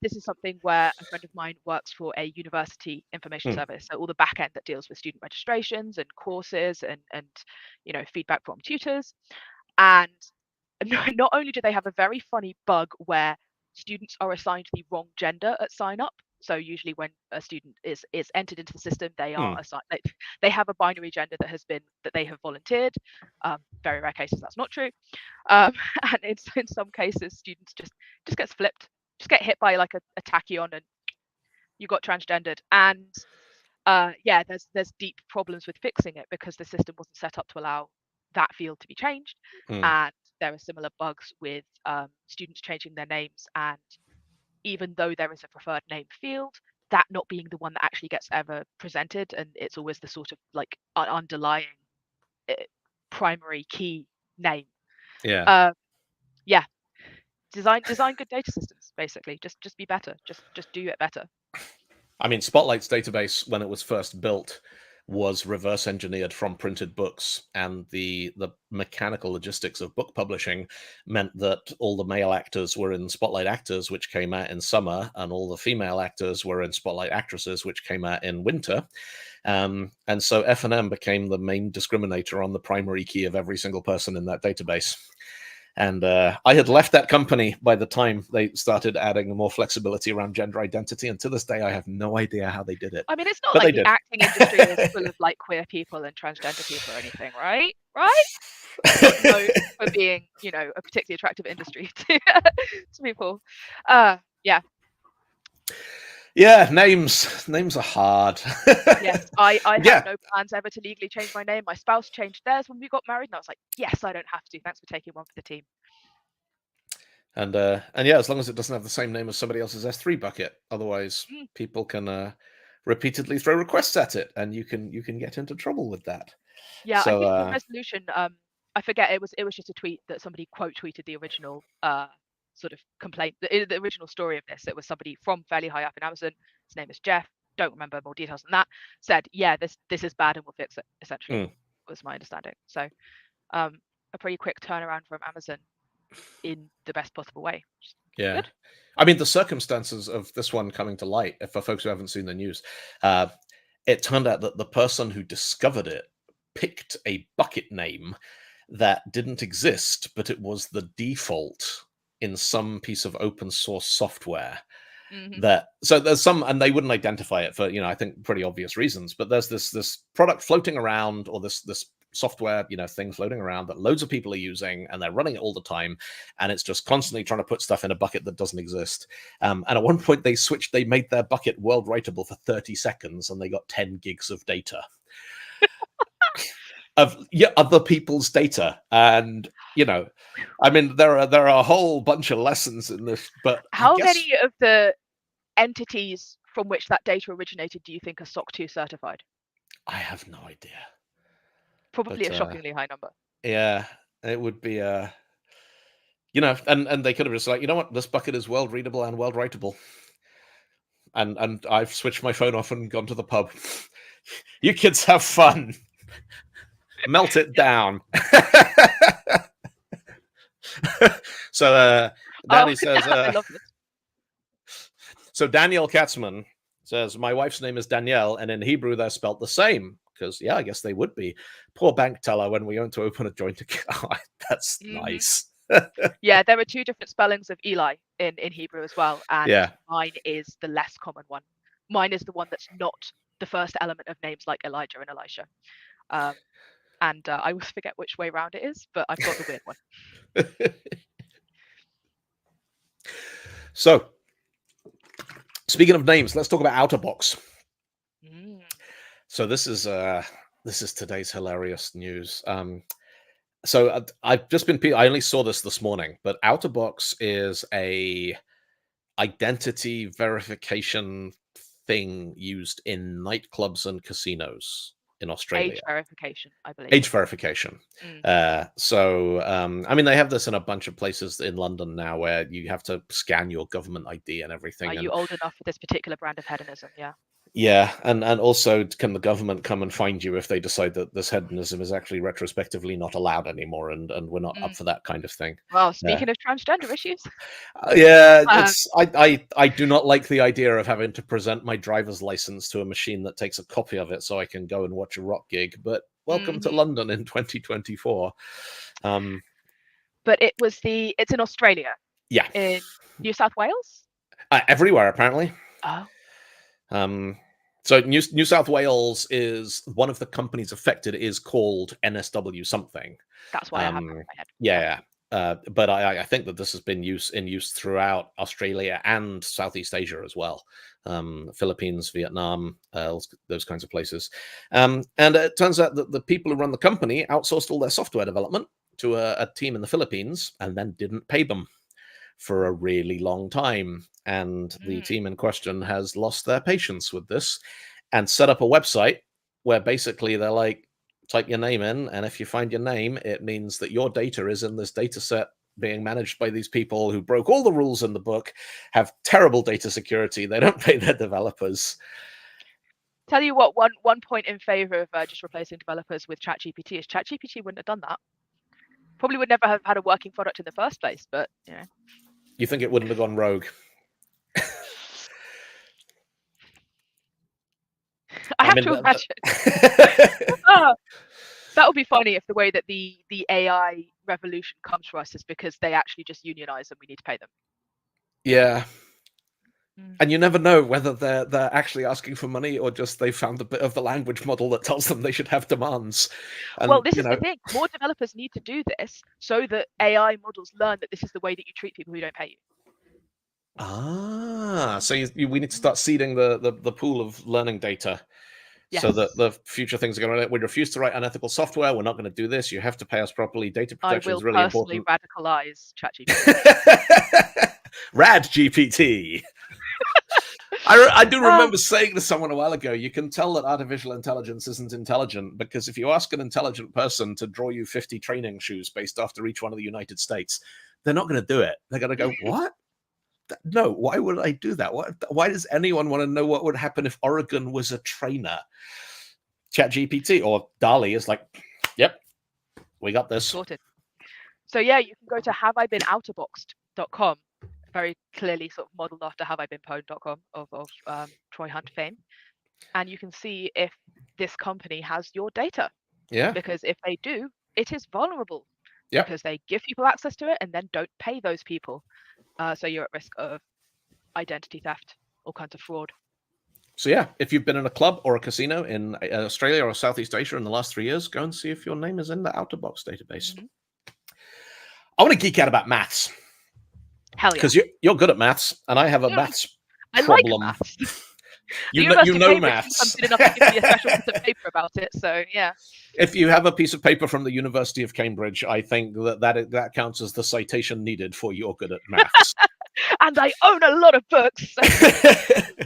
This is something where a friend of mine works for a university information service, so all the back end that deals with student registrations and courses and feedback from tutors. And not only do they have a very funny bug where students are assigned the wrong gender at sign up. So usually when a student is entered into the system, they are assigned, they have a binary gender that they have volunteered. Very rare cases that's not true. And in some cases, students just gets flipped, just get hit by like a tachyon and you got transgendered. And yeah, there's deep problems with fixing it because the system wasn't set up to allow that field to be changed. And there are similar bugs with students changing their names, and even though there is a preferred name field, that not being the one that actually gets ever presented, and it's always the sort of like underlying primary key name. Yeah. Yeah, design good data systems, basically. Just be better. Just do it better. I mean, Spotlight's database, when it was first built, was reverse engineered from printed books, and the mechanical logistics of book publishing meant that all the male actors were in Spotlight Actors, which came out in summer, and all the female actors were in Spotlight Actresses, which came out in winter. And so F&M became the main discriminator on the primary key of every single person in that database. And I had left that company by the time they started adding more flexibility around gender identity. And to this day, I have no idea how they did it. I mean, it's not but like they the did. acting industry is full of like queer people and transgender people or anything, right? Right? It's not known for being, a particularly attractive industry to people. Yeah. Yeah, names are hard. Yes, I have Yeah. no plans ever to legally change my name. My spouse changed theirs when we got married, and I was like, yes, I don't have to. Thanks for taking one for the team. And yeah, as long as it doesn't have the same name as somebody else's S3 bucket, otherwise people can repeatedly throw requests at it, and you can get into trouble with that. Yeah, so, I think the resolution. I forget, it was just a tweet that somebody quote tweeted the original sort of complaint, the original story of this. It was somebody from fairly high up in Amazon. His name is Jeff. Don't remember more details than that. Said, yeah, this is bad and we'll fix it. Essentially, was my understanding. So, a pretty quick turnaround from Amazon in the best possible way. Yeah. Good. I mean, the circumstances of this one coming to light, for folks who haven't seen the news, it turned out that the person who discovered it picked a bucket name that didn't exist, but it was the default in some piece of open source software. So there's some, and they wouldn't identify it for, I think pretty obvious reasons, but there's this product floating around, or this software, thing floating around that loads of people are using, and they're running it all the time, and it's just constantly trying to put stuff in a bucket that doesn't exist. And at one point they made their bucket world writable for 30 seconds, and they got 10 gigs of data of other people's data. And I mean, there are a whole bunch of lessons in this, but how many of the entities from which that data originated do you think are SOC 2 certified? I have no idea. Probably a shockingly high number. Yeah, it would be and they could have just like, what, this bucket is world readable and world writable. And I've switched my phone off and gone to the pub. You kids have fun. Melt it down. So Danny says, I love this. So Danielle Katzman says, my wife's name is Danielle, and in Hebrew they're spelt the same. Because, yeah, I guess they would be. Poor bank teller when we went to open a joint account. That's nice. Yeah, there are two different spellings of Eli in Hebrew as well. And mine is the less common one. Mine is the one that's not the first element of names like Elijah and Elisha. And I always forget which way round it is, but I've got the weird one. So, speaking of names, let's talk about OtterBox. So this is today's hilarious news. So I've just been, I only saw this morning, but OtterBox is a identity verification thing used in nightclubs and casinos in Australia. Age verification, I believe. Age verification. I mean, they have this in a bunch of places in London now where you have to scan your government ID and everything. Are And you old enough for this particular brand of hedonism? Yeah. yeah, and also, can the government come and find you if they decide that this hedonism is actually retrospectively not allowed anymore, and we're not up for that kind of thing? Well, speaking of transgender issues, Yeah, it's I do not like the idea of having to present my driver's license to a machine that takes a copy of it so I can go and watch a rock gig. But welcome to London in 2024. But it's in Australia. Yeah, In New South Wales. everywhere apparently. Oh. So New South Wales is one of the companies affected is called NSW something. That's why I have that in my head. Yeah. But I think that this has been in use throughout Australia and Southeast Asia as well, Philippines, Vietnam, those kinds of places. And it turns out that the people who run the company outsourced all their software development to a team in the Philippines and then didn't pay them for a really long time. And the team in question has lost their patience with this and set up a website where basically they're like, type your name in, and if you find your name, it means that your data is in this data set being managed by these people who broke all the rules in the book, have terrible data security, they don't pay their developers. Tell you what, one point in favor of just replacing developers with ChatGPT is ChatGPT wouldn't have done that. Probably would never have had a working product in the first place, but you know. You think it wouldn't have gone rogue? I have to imagine. That would be funny if the way that the AI revolution comes for us is because they actually just unionize and we need to pay them. Yeah. And you never know whether they're actually asking for money or just they found a bit of the language model that tells them they should have demands. And, well, this is the thing. More developers need to do this so that AI models learn that this is the way that you treat people who don't pay you. So we need to start seeding the pool of learning data. Yes. So that the future things are going to, we refuse to write unethical software. We're not going to do this. You have to pay us properly. Data protection is really important. I will personally radicalize ChatGPT. Rad GPT. I do remember saying to someone a while ago, you can tell that artificial intelligence isn't intelligent because if you ask an intelligent person to draw you 50 training shoes based after each one of the United States, they're not going to do it. They're going to go, what? No, why would I do that? Why does anyone want to know what would happen if Oregon was a trainer? ChatGPT or DALL-E is like, yep, we got this. Sorted. So yeah, you can go to haveibeenouterboxed.com, very clearly sort of modeled after haveibeenpwned.com of Troy Hunt fame. And you can see if this company has your data. Yeah. Because if they do, it is vulnerable. Yeah. Because they give people access to it and then don't pay those people. So you're at risk of identity theft, all kinds of fraud. So yeah, if you've been in a club or a casino in Australia or Southeast Asia in the last 3 years, go and see if your name is in the OuterBox database. I want to geek out about maths. Hell yeah. Because you're good at maths, and I have a maths problem. I like maths. you know maths. I'm good enough to give me a special piece of paper about it, so yeah. If you have a piece of paper from the University of Cambridge, I think that counts as the citation needed for you're good at maths. And I own a lot of books. So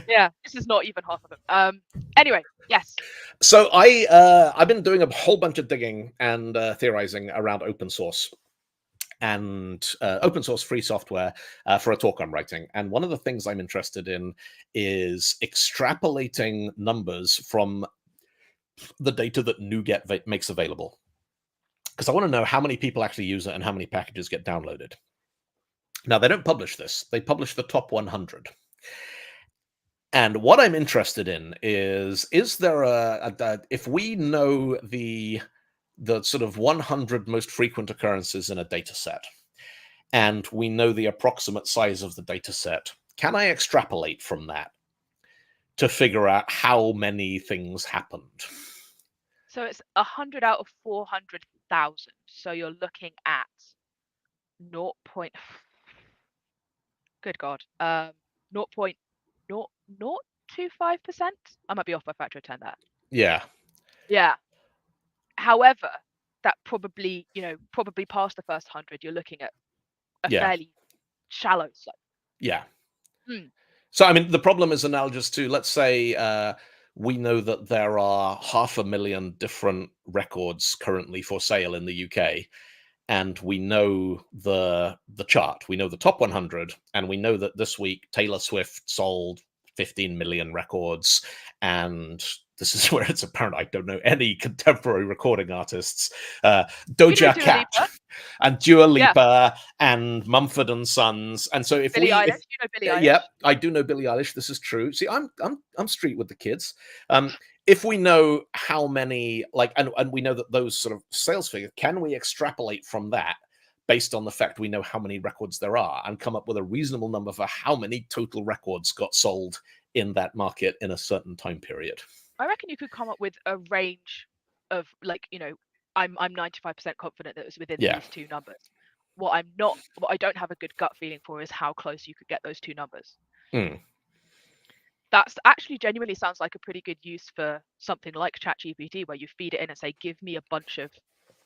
yeah, this is not even half of them. Anyway, yes. So I've been doing a whole bunch of digging and theorizing around open source and open source free software for a talk I'm writing. And one of the things I'm interested in is extrapolating numbers from the data that NuGet makes available. Because I want to know how many people actually use it and how many packages get downloaded. Now, they don't publish this. They publish the top 100. And what I'm interested in is there if we know the sort of 100 most frequent occurrences in a data set, and we know the approximate size of the data set, can I extrapolate from that to figure out how many things happened? So it's 100 out of 400,000. So you're looking at 0. Good God. 0.0025%. I might be off by a factor of 10 there. Yeah. Yeah. However, that probably past the first 100, you're looking at a fairly shallow slope. Yeah. So, I mean, the problem is analogous to, let's say, we know that there are 500,000 different records currently for sale in the UK, and we know the chart. We know the top 100, and we know that this week Taylor Swift sold 15 million records, and this is where it's apparent I don't know any contemporary recording artists. You know Doja Dua Cat Lipa? and Dua Yeah. Lipa and Mumford and Sons. And so if Billie we, if Eilish? You know Billie yeah, Eilish? I do know Billie Eilish. This is true. See, I'm street with the kids. If we know how many, like, and we know that those sort of sales figures, can we extrapolate from that based on the fact we know how many records there are and come up with a reasonable number for how many total records got sold in that market in a certain time period? I reckon you could come up with a range of, like, you know, I'm 95% confident that it was within Yeah. these two numbers. What I don't have a good gut feeling for is how close you could get those two numbers. Mm. That's actually genuinely sounds like a pretty good use for something like ChatGPT, where you feed it in and say, give me a bunch of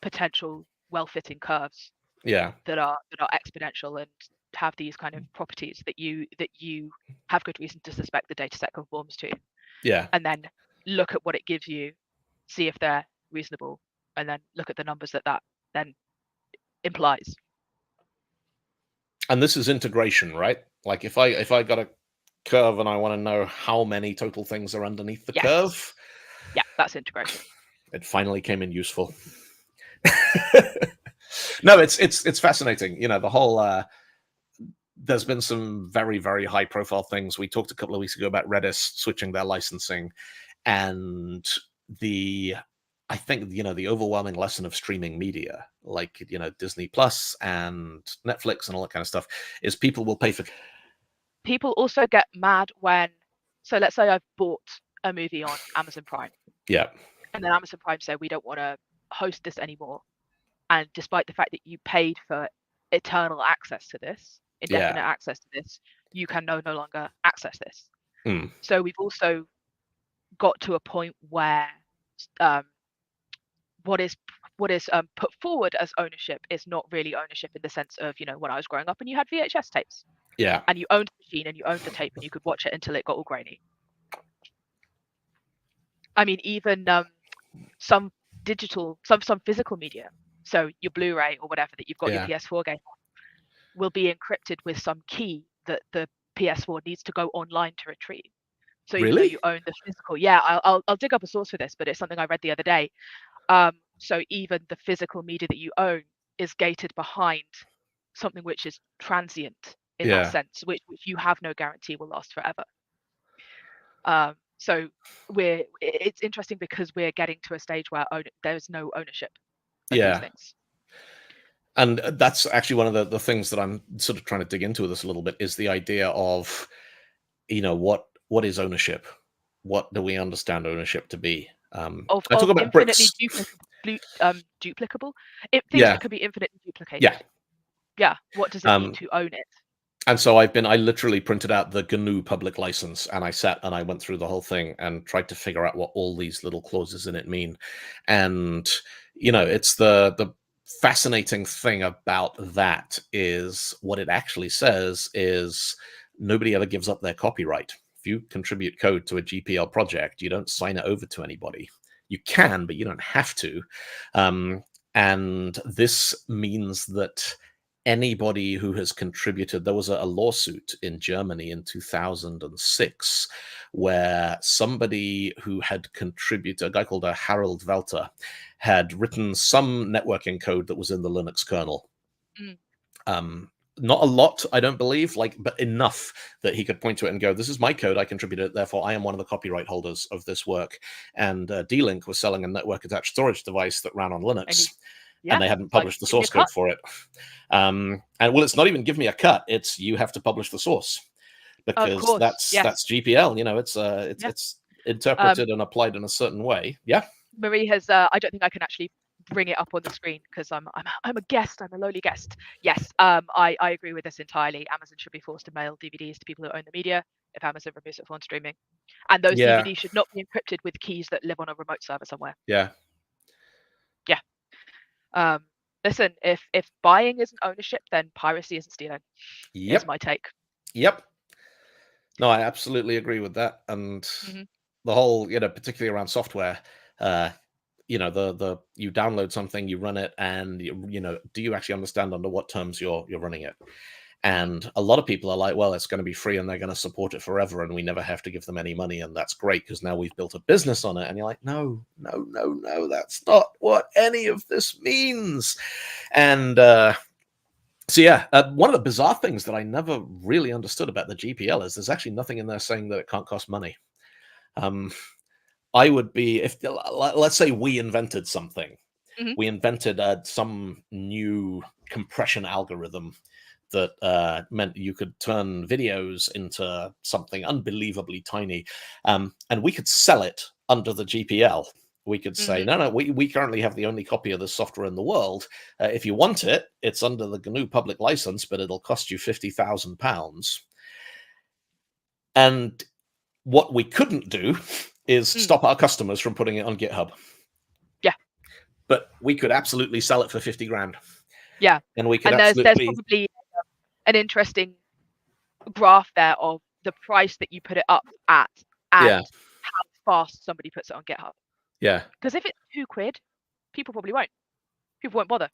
potential well-fitting curves Yeah. that are exponential and have these kind of properties that you have good reason to suspect the data set conforms to, Yeah. and then look at what it gives you, see if they're reasonable, and then look at the numbers that then implies. And this is integration, right? Like if I got a curve and I want to know how many total things are underneath the Yes. curve, Yeah, that's integration. it finally came in useful. No, it's fascinating. You know, the whole there's been some very, very high profile things. We talked a couple of weeks ago about Redis switching their licensing, and the I think, you know, the overwhelming lesson of streaming media, like, you know, Disney Plus and Netflix and all that kind of stuff, is people will pay for. People also get mad when, so let's say I've bought a movie on Amazon Prime, Yeah. and then Amazon Prime said, we don't want to host this anymore. And despite the fact that you paid for eternal access to this, Yeah. indefinite access to this, you can no longer access this. Mm. So we've also got to a point where what is put forward as ownership is not really ownership in the sense of, you know, when I was growing up and you had VHS tapes Yeah. and you owned the machine and you owned the tape and you could watch it until it got all grainy. I mean, even some physical media, so your Blu-ray or whatever that you've got your Yeah. PS4 game on, will be encrypted with some key that the PS4 needs to go online to retrieve. So even though Really? you own the physical, yeah, I'll dig up a source for this, but it's something I read the other day. So even the physical media that you own is gated behind something which is transient in that Yeah. sense, which you have no guarantee will last forever. So it's interesting because we're getting to a stage where there's no ownership of these Yeah. things. And that's actually one of the things that I'm sort of trying to dig into this a little bit, is the idea of, you know, what is ownership? What do we understand ownership to be? I talk Of about infinitely bricks. duplicable, things Yeah. that can be infinitely Yeah. duplicated. Yeah, what does it mean Um, to own it? and so I literally printed out the GNU public license, and I sat and I went through the whole thing and tried to figure out what all these little clauses in it mean. And, you know, it's the fascinating thing about that is what it actually says is nobody ever gives up their copyright. If you contribute code to a GPL project, you don't sign it over to anybody. You can, but you don't have to. And this means that anybody who has contributed, there was a lawsuit in Germany in 2006 where somebody who had contributed, a guy called Harold Welter, had written some networking code that was in the Linux kernel. Mm. Not a lot, I don't believe, but enough that he could point to it and go, this is my code, I contributed it, therefore I am one of the copyright holders of this work. And D-Link was selling a network attached storage device that ran on Linux, and they hadn't like, published the give me a source code cut. for it. And well, it's not even give me a cut, it's you have to publish the source, Of because course, yes. that's GPL, you know, it's interpreted and applied in a certain way. Yeah. Marie has, I don't think I can actually bring it up on the screen because I'm a guest, I'm a lowly guest. Yes, I agree with this entirely. Amazon should be forced to mail DVDs to people who own the media if Amazon removes it from streaming. And those Yeah. DVDs should not be encrypted with keys that live on a remote server somewhere. Yeah. Yeah. Listen, if buying isn't ownership, then piracy isn't stealing. Is Yep. my take. Yep. No, I absolutely agree with that. And Mhm. the whole, particularly around software, uh, the you download something, you run it, and do you actually understand under what terms you're running it? And a lot of people are like, well, it's going to be free and they're going to support it forever and we never have to give them any money. And that's great because now we've built a business on it. And you're like, no, no, no, no, that's not what any of this means. And yeah, one of the bizarre things that I never really understood about the GPL is there's actually nothing in there saying that it can't cost money. Um, I would be, if let's say we invented something, Mhm. we invented some new compression algorithm that meant you could turn videos into something unbelievably tiny, and we could sell it under the GPL. We could say, Mhm. no, no, we currently have the only copy of this software in the world. If you want it, it's under the GNU public license, but it'll cost you £50,000. And what we couldn't do is Mm. stop our customers from putting it on GitHub. Yeah. But we could absolutely sell it for 50 grand. Yeah. And we could And there's absolutely, probably an interesting graph there of the price that you put it up at yeah, and how fast somebody puts it on GitHub. yeah. Because if it's £2, people probably won't. People won't bother.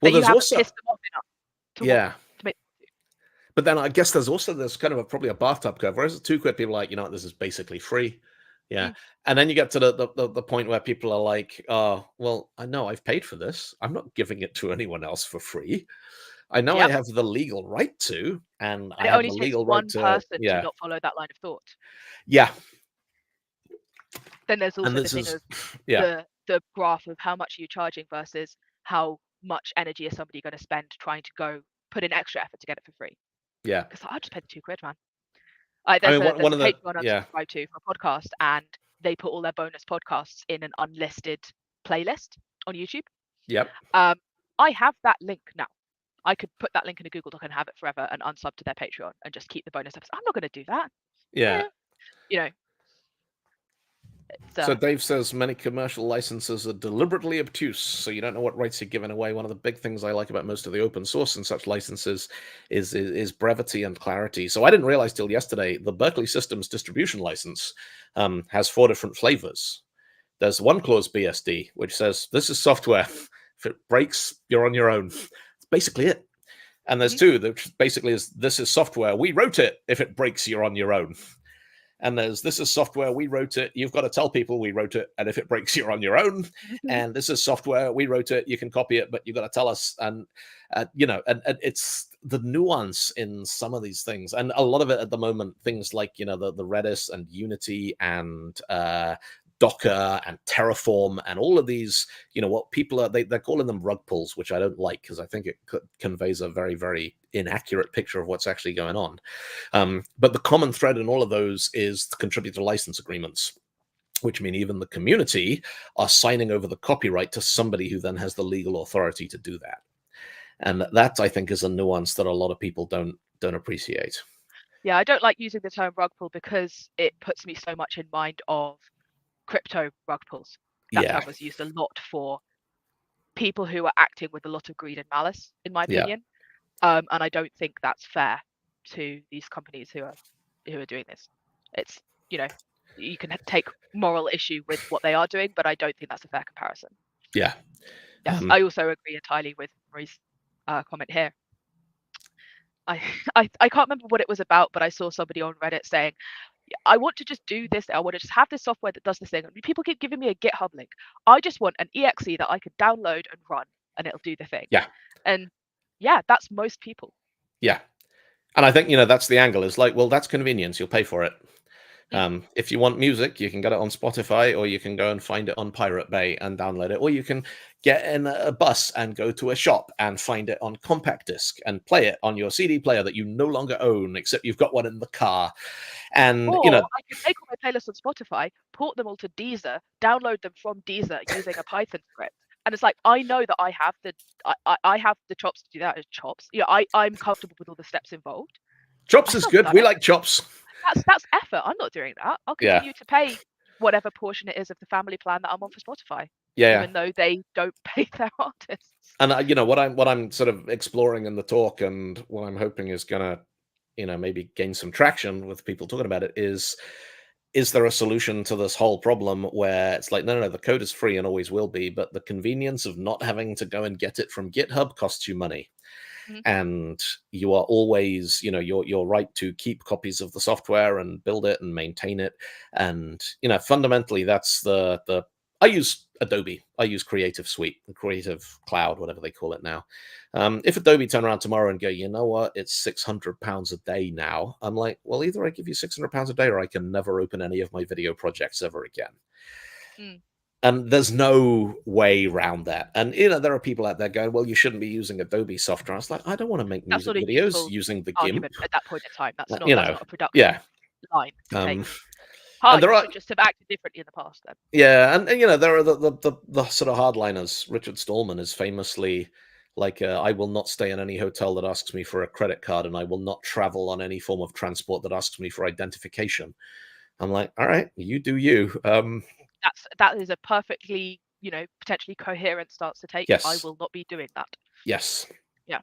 Well, That you there's haven't also, pissed them off enough to want yeah. to make. But then I guess there's kind of probably a bathtub curve. Whereas at £2, people are like, this is basically free. Yeah. Mm. And then you get to the point where people are like, oh, well, I know I've paid for this. I'm not giving it to anyone else for free. I know I Yep. have the legal right to, and I And it have only the takes legal right one to, person to yeah, not follow that line of thought. yeah. Then there's And also the this thing is, of yeah, the graph of how much are you charging versus how much energy is somebody going to spend trying to go put in extra effort to get it for free. yeah. Because I just paid £2, man. I There's mean, a one there's a of the, Patreon I'm yeah, subscribed to for a podcast, and they put all their bonus podcasts in an unlisted playlist on YouTube. yep, I have that link now. I could put that link in a Google Doc and have it forever and unsub to their Patreon and just keep the bonus episodes. I'm not going to do that. yeah. You know, it's So Dave says many commercial licenses are deliberately obtuse, so you don't know what rights you're giving away. One of the big things I like about most of the open source and such licenses is brevity and clarity. So I didn't realize till yesterday the Berkeley Systems distribution license has 4 different flavors. There's one clause BSD which says this is software. If it breaks, you're on your own. That's basically it. And there's 2 that basically is this is software. We wrote it. If it breaks, you're on your own. And there's this is software, we wrote it, you've got to tell people we wrote it, and if it breaks, you're on your own. And this is software, we wrote it, you can copy it, but you've got to tell us. And and it's the nuance in some of these things, and a lot of it at the moment, things like the Redis and Unity and Docker and Terraform and all of these, what people are, they're calling them rug pulls, which I don't like because I think it conveys a very, very inaccurate picture of what's actually going on. But the common thread in all of those is the contributor license agreements, which mean even the community are signing over the copyright to somebody who then has the legal authority to do that. And that, I think, is a nuance that a lot of people don't appreciate. Yeah, I don't like using the term rug pull because it puts me so much in mind of crypto rug pulls. That Yeah, term was used a lot for people who are acting with a lot of greed and malice, in my yeah, opinion. And I don't think that's fair to these companies who are doing this. It's you can take moral issue with what they are doing, but I don't think that's a fair comparison. yeah. Yes, I also agree entirely with Marie's comment here. I, I can't remember what it was about, but I saw somebody on Reddit saying, I want to just do this. I want to just have this software that does this thing. People keep giving me a GitHub link. I just want an exe that I could download and run, and it'll do the thing. Yeah, And yeah, that's most people. yeah. And I think that's the angle. Is like, well, that's convenience. You'll pay for it. Mm. If you want music, you can get it on Spotify, or you can go and find it on Pirate Bay and download it, or you can get in a bus and go to a shop and find it on compact disc and play it on your CD player that you no longer own, except you've got one in the car. And Or I can take all my playlists on Spotify, port them all to Deezer, download them from Deezer using a Python script. And it's like, I know that I have the chops to do that. Chops. I'm comfortable with all the steps involved. Chops I is still good. done We it. like Chops. That's effort. I'm not doing that. I'll Yeah, continue to pay whatever portion it is of the family plan that I'm on for Spotify, yeah. even though they don't pay their artists. And what I'm sort of exploring in the talk, and what I'm hoping is gonna maybe gain some traction with people talking about it, is is there a solution to this whole problem where it's like, no, the code is free and always will be, but the convenience of not having to go and get it from GitHub costs you money. Mhm. And you are always, your right to keep copies of the software and build it and maintain it. And, fundamentally, that's the I use Adobe. I use Creative Suite, Creative Cloud, whatever they call it now. If Adobe turn around tomorrow and go, you know what, it's £600 a day now, I'm like, well, either I give you £600 a day or I can never open any of my video projects ever again. Mm. And there's no way around that. And there are people out there going, well, you shouldn't be using Adobe software. I was like, I don't want to make That's music not a videos useful using the GIMP. argument at that point in time. That's not You that's know, not a productive yeah. line to take. And there You are, should just have acted differently in the past then. yeah, and there are the sort of hardliners. Richard Stallman is famously like, I will not stay in any hotel that asks me for a credit card, and I will not travel on any form of transport that asks me for identification. I'm like, all right, you do you. That is a perfectly, potentially coherent stance to take. Yes. I will not be doing that. Yes. Yeah.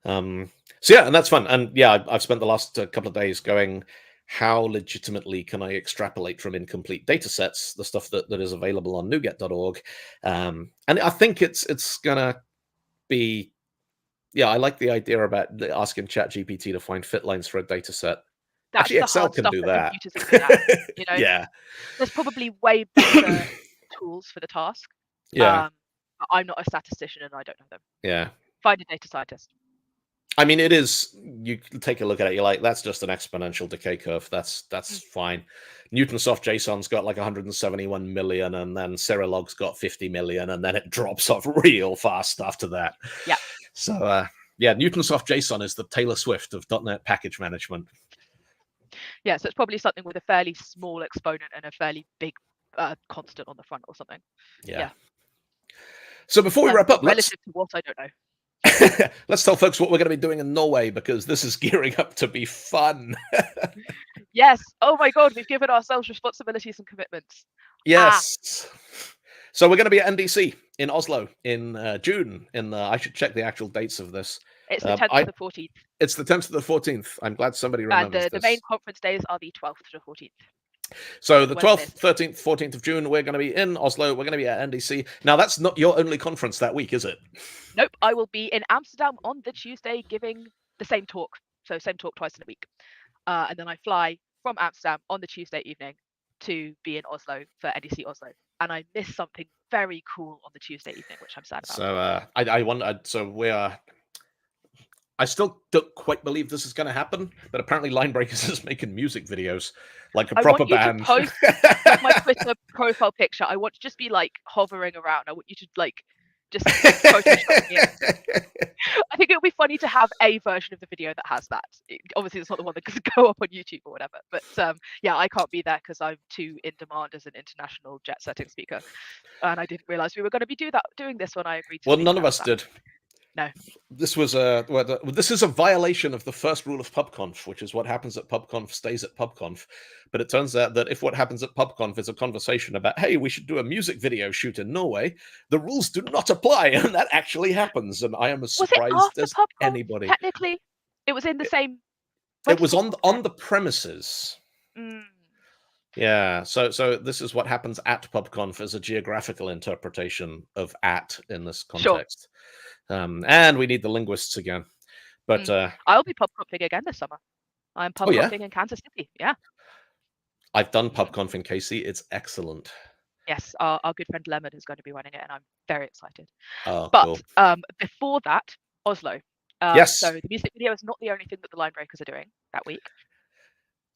So yeah, and that's fun. And yeah, I've spent the last couple of days going, how legitimately can I extrapolate from incomplete data sets the stuff that is available on NuGet.org? And I think it's gonna be, yeah, I like the idea about asking ChatGPT to find fit lines for a data set. That's Actually, the Excel hard can stuff do that that. computers are good at. Yeah. There's probably way better tools for the task. Yeah. But I'm not a statistician and I don't know them. Yeah. Find a data scientist. I mean, it is, you take a look at it, you're like, that's just an exponential decay curve. That's fine. Newtonsoft JSON's got like 171 million, and then Serilog's got 50 million, and then it drops off real fast after that. Yeah. So, yeah, Newtonsoft JSON is the Taylor Swift of .NET package management. Yeah, so it's probably something with a fairly small exponent and a fairly big constant on the front or something. Yeah. So before we wrap up, relative to what, I don't know. Let's tell folks what we're going to be doing in Norway, because this is gearing up to be fun. Yes. Oh my God, we've given ourselves responsibilities and commitments. Yes. So we're going to be at NDC in Oslo in June. I should check the actual dates of this. It's the 10th to the 14th. It's the 10th to the 14th. I'm glad somebody remembers and the main conference days are the 12th to the 14th. So the 12th, 13th, 14th of June, we're going to be in Oslo. We're going to be at NDC. Now, that's not your only conference that week, is it? Nope. I will be in Amsterdam on the Tuesday giving the same talk. So same talk twice in a week. And then I fly from Amsterdam on the Tuesday evening to be in Oslo for NDC Oslo. And I missed something very cool on the Tuesday evening, which I'm sad about. So I wonder, so we are... I still don't quite believe this is going to happen, but apparently Linebreakers is making music videos like a proper band. I want you to post my Twitter profile picture. I want to just be like hovering around. I want you to like just Photoshop me. I think it would be funny to have a version of the video that has that. Obviously, it's not the one that can go up on YouTube or whatever. But yeah, I can't be there because I'm too in demand as an international jet-setting speaker, and I didn't realize we were going to be doing this when I agreed to. Well, none of us did. No. This was this is a violation of the first rule of PubConf, which is what happens at PubConf stays at PubConf. But it turns out that if what happens at PubConf is a conversation about, hey, we should do a music video shoot in Norway, the rules do not apply, and that actually happens. And I am as surprised as anybody. Technically, it was in the same. It was on the premises. Mm. Yeah, so this is what happens at PubConf as a geographical interpretation of "at" in this context. Sure. And we need the linguists again. But I'll be PubConfing again this summer. I'm PubConfing in Kansas City. Yeah. I've done PubConf in KC. It's excellent. Yes, our good friend Lemon is going to be running it, and I'm very excited. Oh, but cool. Before that, Oslo. Yes. So the music video is not the only thing that the Linebreakers are doing that week.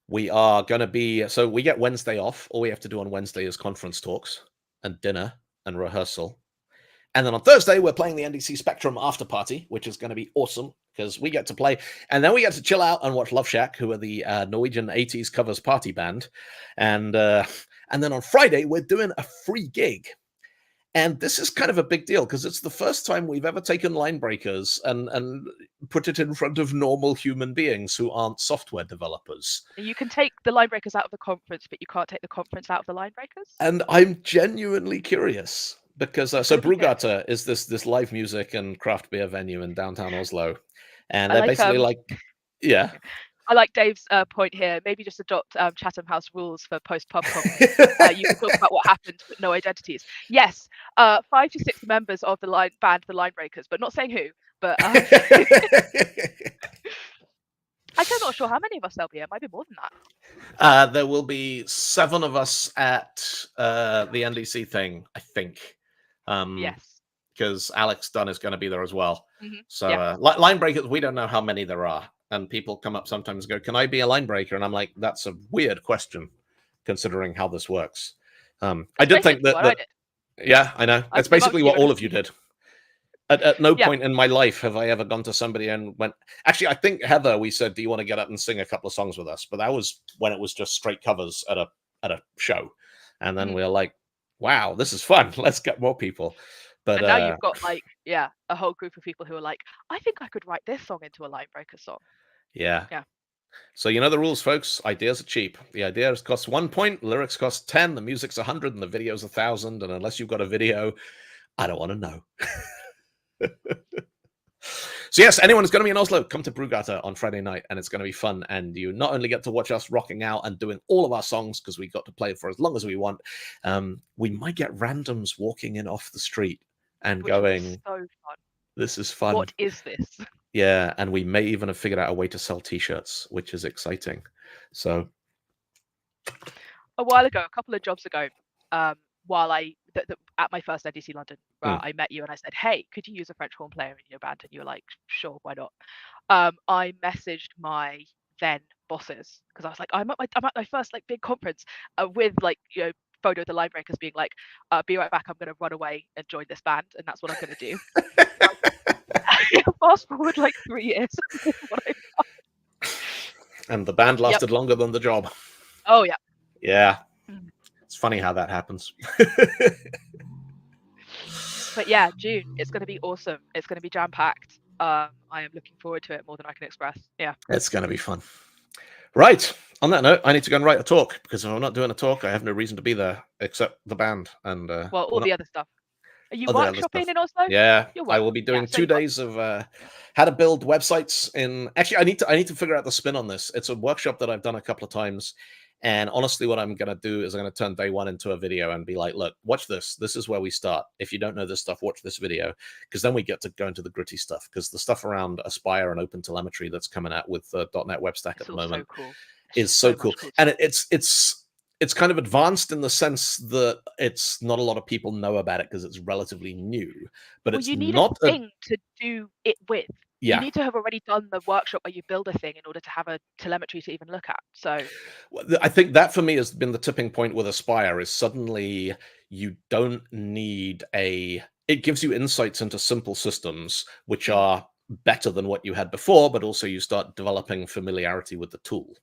We are going to be... So we get Wednesday off. All we have to do on Wednesday is conference talks and dinner and rehearsal. And then on Thursday, we're playing the NDC Spectrum after party, which is going to be awesome because we get to play. And then we get to chill out and watch Love Shack, who are the Norwegian 80s covers party band. And then on Friday, we're doing a free gig. And this is kind of a big deal because it's the first time we've ever taken Linebreakers and put it in front of normal human beings who aren't software developers. You can take the Linebreakers out of the conference, but you can't take the conference out of the Linebreakers. And I'm genuinely curious. Because so Brugata is this live music and craft beer venue in downtown Oslo, and they're basically like, yeah. I like Dave's point here. Maybe just adopt Chatham House rules for post-pub comedy. You can talk about what happened, but no identities. Yes, 5 to 6 members of the band, the Line Breakers, but not saying who. But actually, I'm not sure how many of us there'll be. It might be more than that. There will be 7 of us at the NDC thing, I think. Yes. Because Alex Dunn is going to be there as well. So Yeah. line breakers, we don't know how many there are. And people come up sometimes and go, "Can I be a line breaker?" And I'm like, "That's a weird question, considering how this works." I did think that, I did. yeah, I know. I It's came up basically to you what and all of you did. At no yeah. point in my life have I ever gone to somebody and went, actually, I think Heather, we said, "Do you want to get up and sing a couple of songs with us?" But that was when it was just straight covers at a show. And then we were like, "Wow, this is fun. Let's get more people." But And now you've got like, yeah, a whole group of people who are like, I think I could write this song into a Line Breaker song. yeah. Yeah. So you know the rules, folks. Ideas are cheap. The ideas cost 1 point, lyrics cost 10, the music's 100, and the video's 1,000. And unless you've got a video, I don't want to know. So yes, anyone who's going to be in Oslo, come to Brugata on Friday night, and it's going to be fun. And you not only get to watch us rocking out and doing all of our songs because we got to play for as long as we want, we might get randoms walking in off the street and Which will be going, so fun. "This is fun. What is this?" Yeah, and we may even have figured out a way to sell T-shirts, which is exciting. So A while ago, a couple of jobs ago, while at my first NDC London, I met you and I said, "Hey, could you use a French horn player in your band?" And you were like, "Sure, why not?" I messaged my then bosses because I was like, I'm at my first like big conference with like photo of the Line Breakers being like, "Be right back. I'm going to run away and join this band, and that's what I'm going to do." Fast forward like 3 years. This is what and the band lasted longer than the job. Oh yeah. Yeah. It's funny how that happens. But yeah, June, it's going to be awesome. It's going to be jam-packed. I am looking forward to it more than I can express. Yeah. It's going to be fun. Right. On that note, I need to go and write a talk because if I'm not doing a talk, I have no reason to be there except the band and Well, all the other stuff. Are you other workshopping stuff. in Oslo? Yeah, You're I will be doing 2 days of how to build websites. Actually, I need to figure out the spin on this. It's a workshop that I've done a couple of times, and honestly, what I'm going to do is I'm going to turn day one into a video and be like, "Look, watch this. This is where we start. If you don't know this stuff, watch this video," because then we get to go into the gritty stuff. Because the stuff around Aspire and Open Telemetry that's coming out with the .NET Web Stack at the moment is so cool, and it's kind of advanced in the sense that it's not a lot of people know about it because it's relatively new, but it's you need not a thing to do it with. Yeah. You need to have already done the workshop where you build a thing in order to have a telemetry to even look at. So I think that for me has been the tipping point with Aspire is suddenly you don't need it gives you insights into simple systems, which are better than what you had before, but also you start developing familiarity with the tool.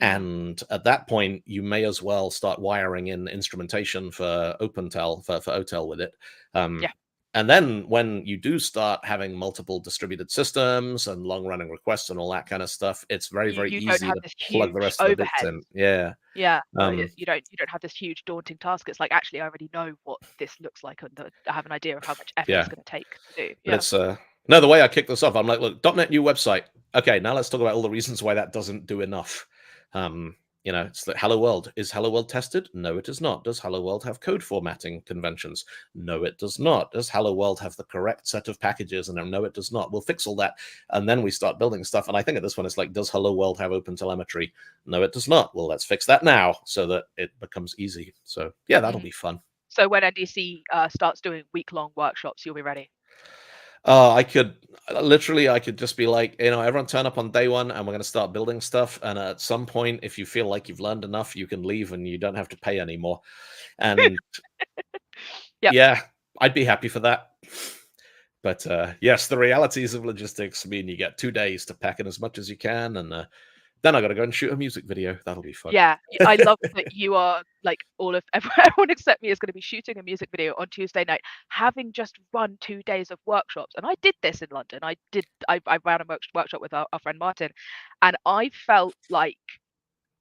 And at that point, you may as well start wiring in instrumentation for OpenTel, for OTel with it. And then when you do start having multiple distributed systems and long-running requests and all that kind of stuff, it's very, very easy to plug the rest of the bits in. Yeah. Yeah. You don't have this huge daunting task. It's like, actually, I already know what this looks like and I have an idea of how much effort it's going to take to do. But it's no, the way I kick this off, I'm like, look, .NET new website. Okay, now let's talk about all the reasons why that doesn't do enough. It's that Hello World. Is Hello World tested? No, it is not. Does Hello World have code formatting conventions? No, it does not. Does Hello World have the correct set of packages? And no, it does not. We'll fix all that. And then we start building stuff. And I think at this one, it's like, does Hello World have open telemetry? No, it does not. Well, let's fix that now so that it becomes easy. So yeah, that'll be fun. So when NDC starts doing week-long workshops, you'll be ready. I could just be like, everyone turn up on day one and we're going to start building stuff. And at some point, if you feel like you've learned enough, you can leave and you don't have to pay anymore. And yeah, I'd be happy for that. But yes, the realities of logistics mean you get 2 days to pack in as much as you can. And then I got to go and shoot a music video. That'll be fun. Yeah, I love that you are like everyone except me is going to be shooting a music video on Tuesday night, having just run 2 days of workshops. And I did this in London. I ran a workshop with our friend Martin, and I felt like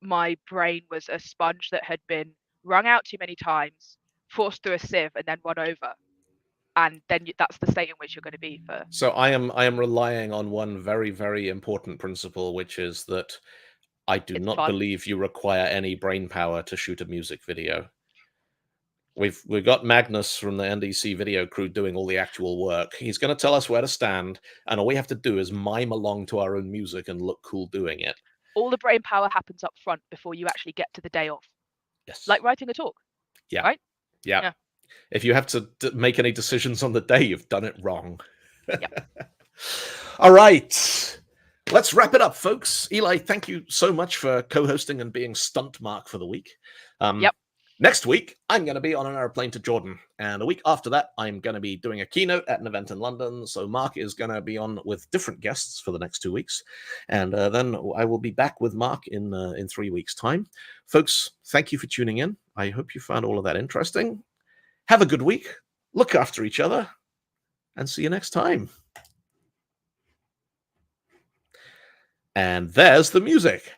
my brain was a sponge that had been wrung out too many times, forced through a sieve, and then run over. and then that's the state in which you're going to be for. So I am relying on one very, very important principle, which is that I do It's not fun. believe you require any brain power to shoot a music video. We've got Magnus from the NDC video crew doing all the actual work. He's going to tell us where to stand, and all we have to do is mime along to our own music and look cool doing it. All the brain power happens up front before you actually get to the day off. Yes. Like writing a talk. Yeah. Right? Yeah. Yeah. If you have to make any decisions on the day, you've done it wrong. Yeah. All right. Let's wrap it up, folks. Eli, thank you so much for co-hosting and being stunt mark for the week. Yep. Next week, I'm going to be on an airplane to Jordan. And the week after that, I'm going to be doing a keynote at an event in London. So Mark is going to be on with different guests for the next 2 weeks. And then I will be back with Mark in 3 weeks' time. Folks, thank you for tuning in. I hope you found all of that interesting. Have a good week. Look after each other. And see you next time. And there's the music.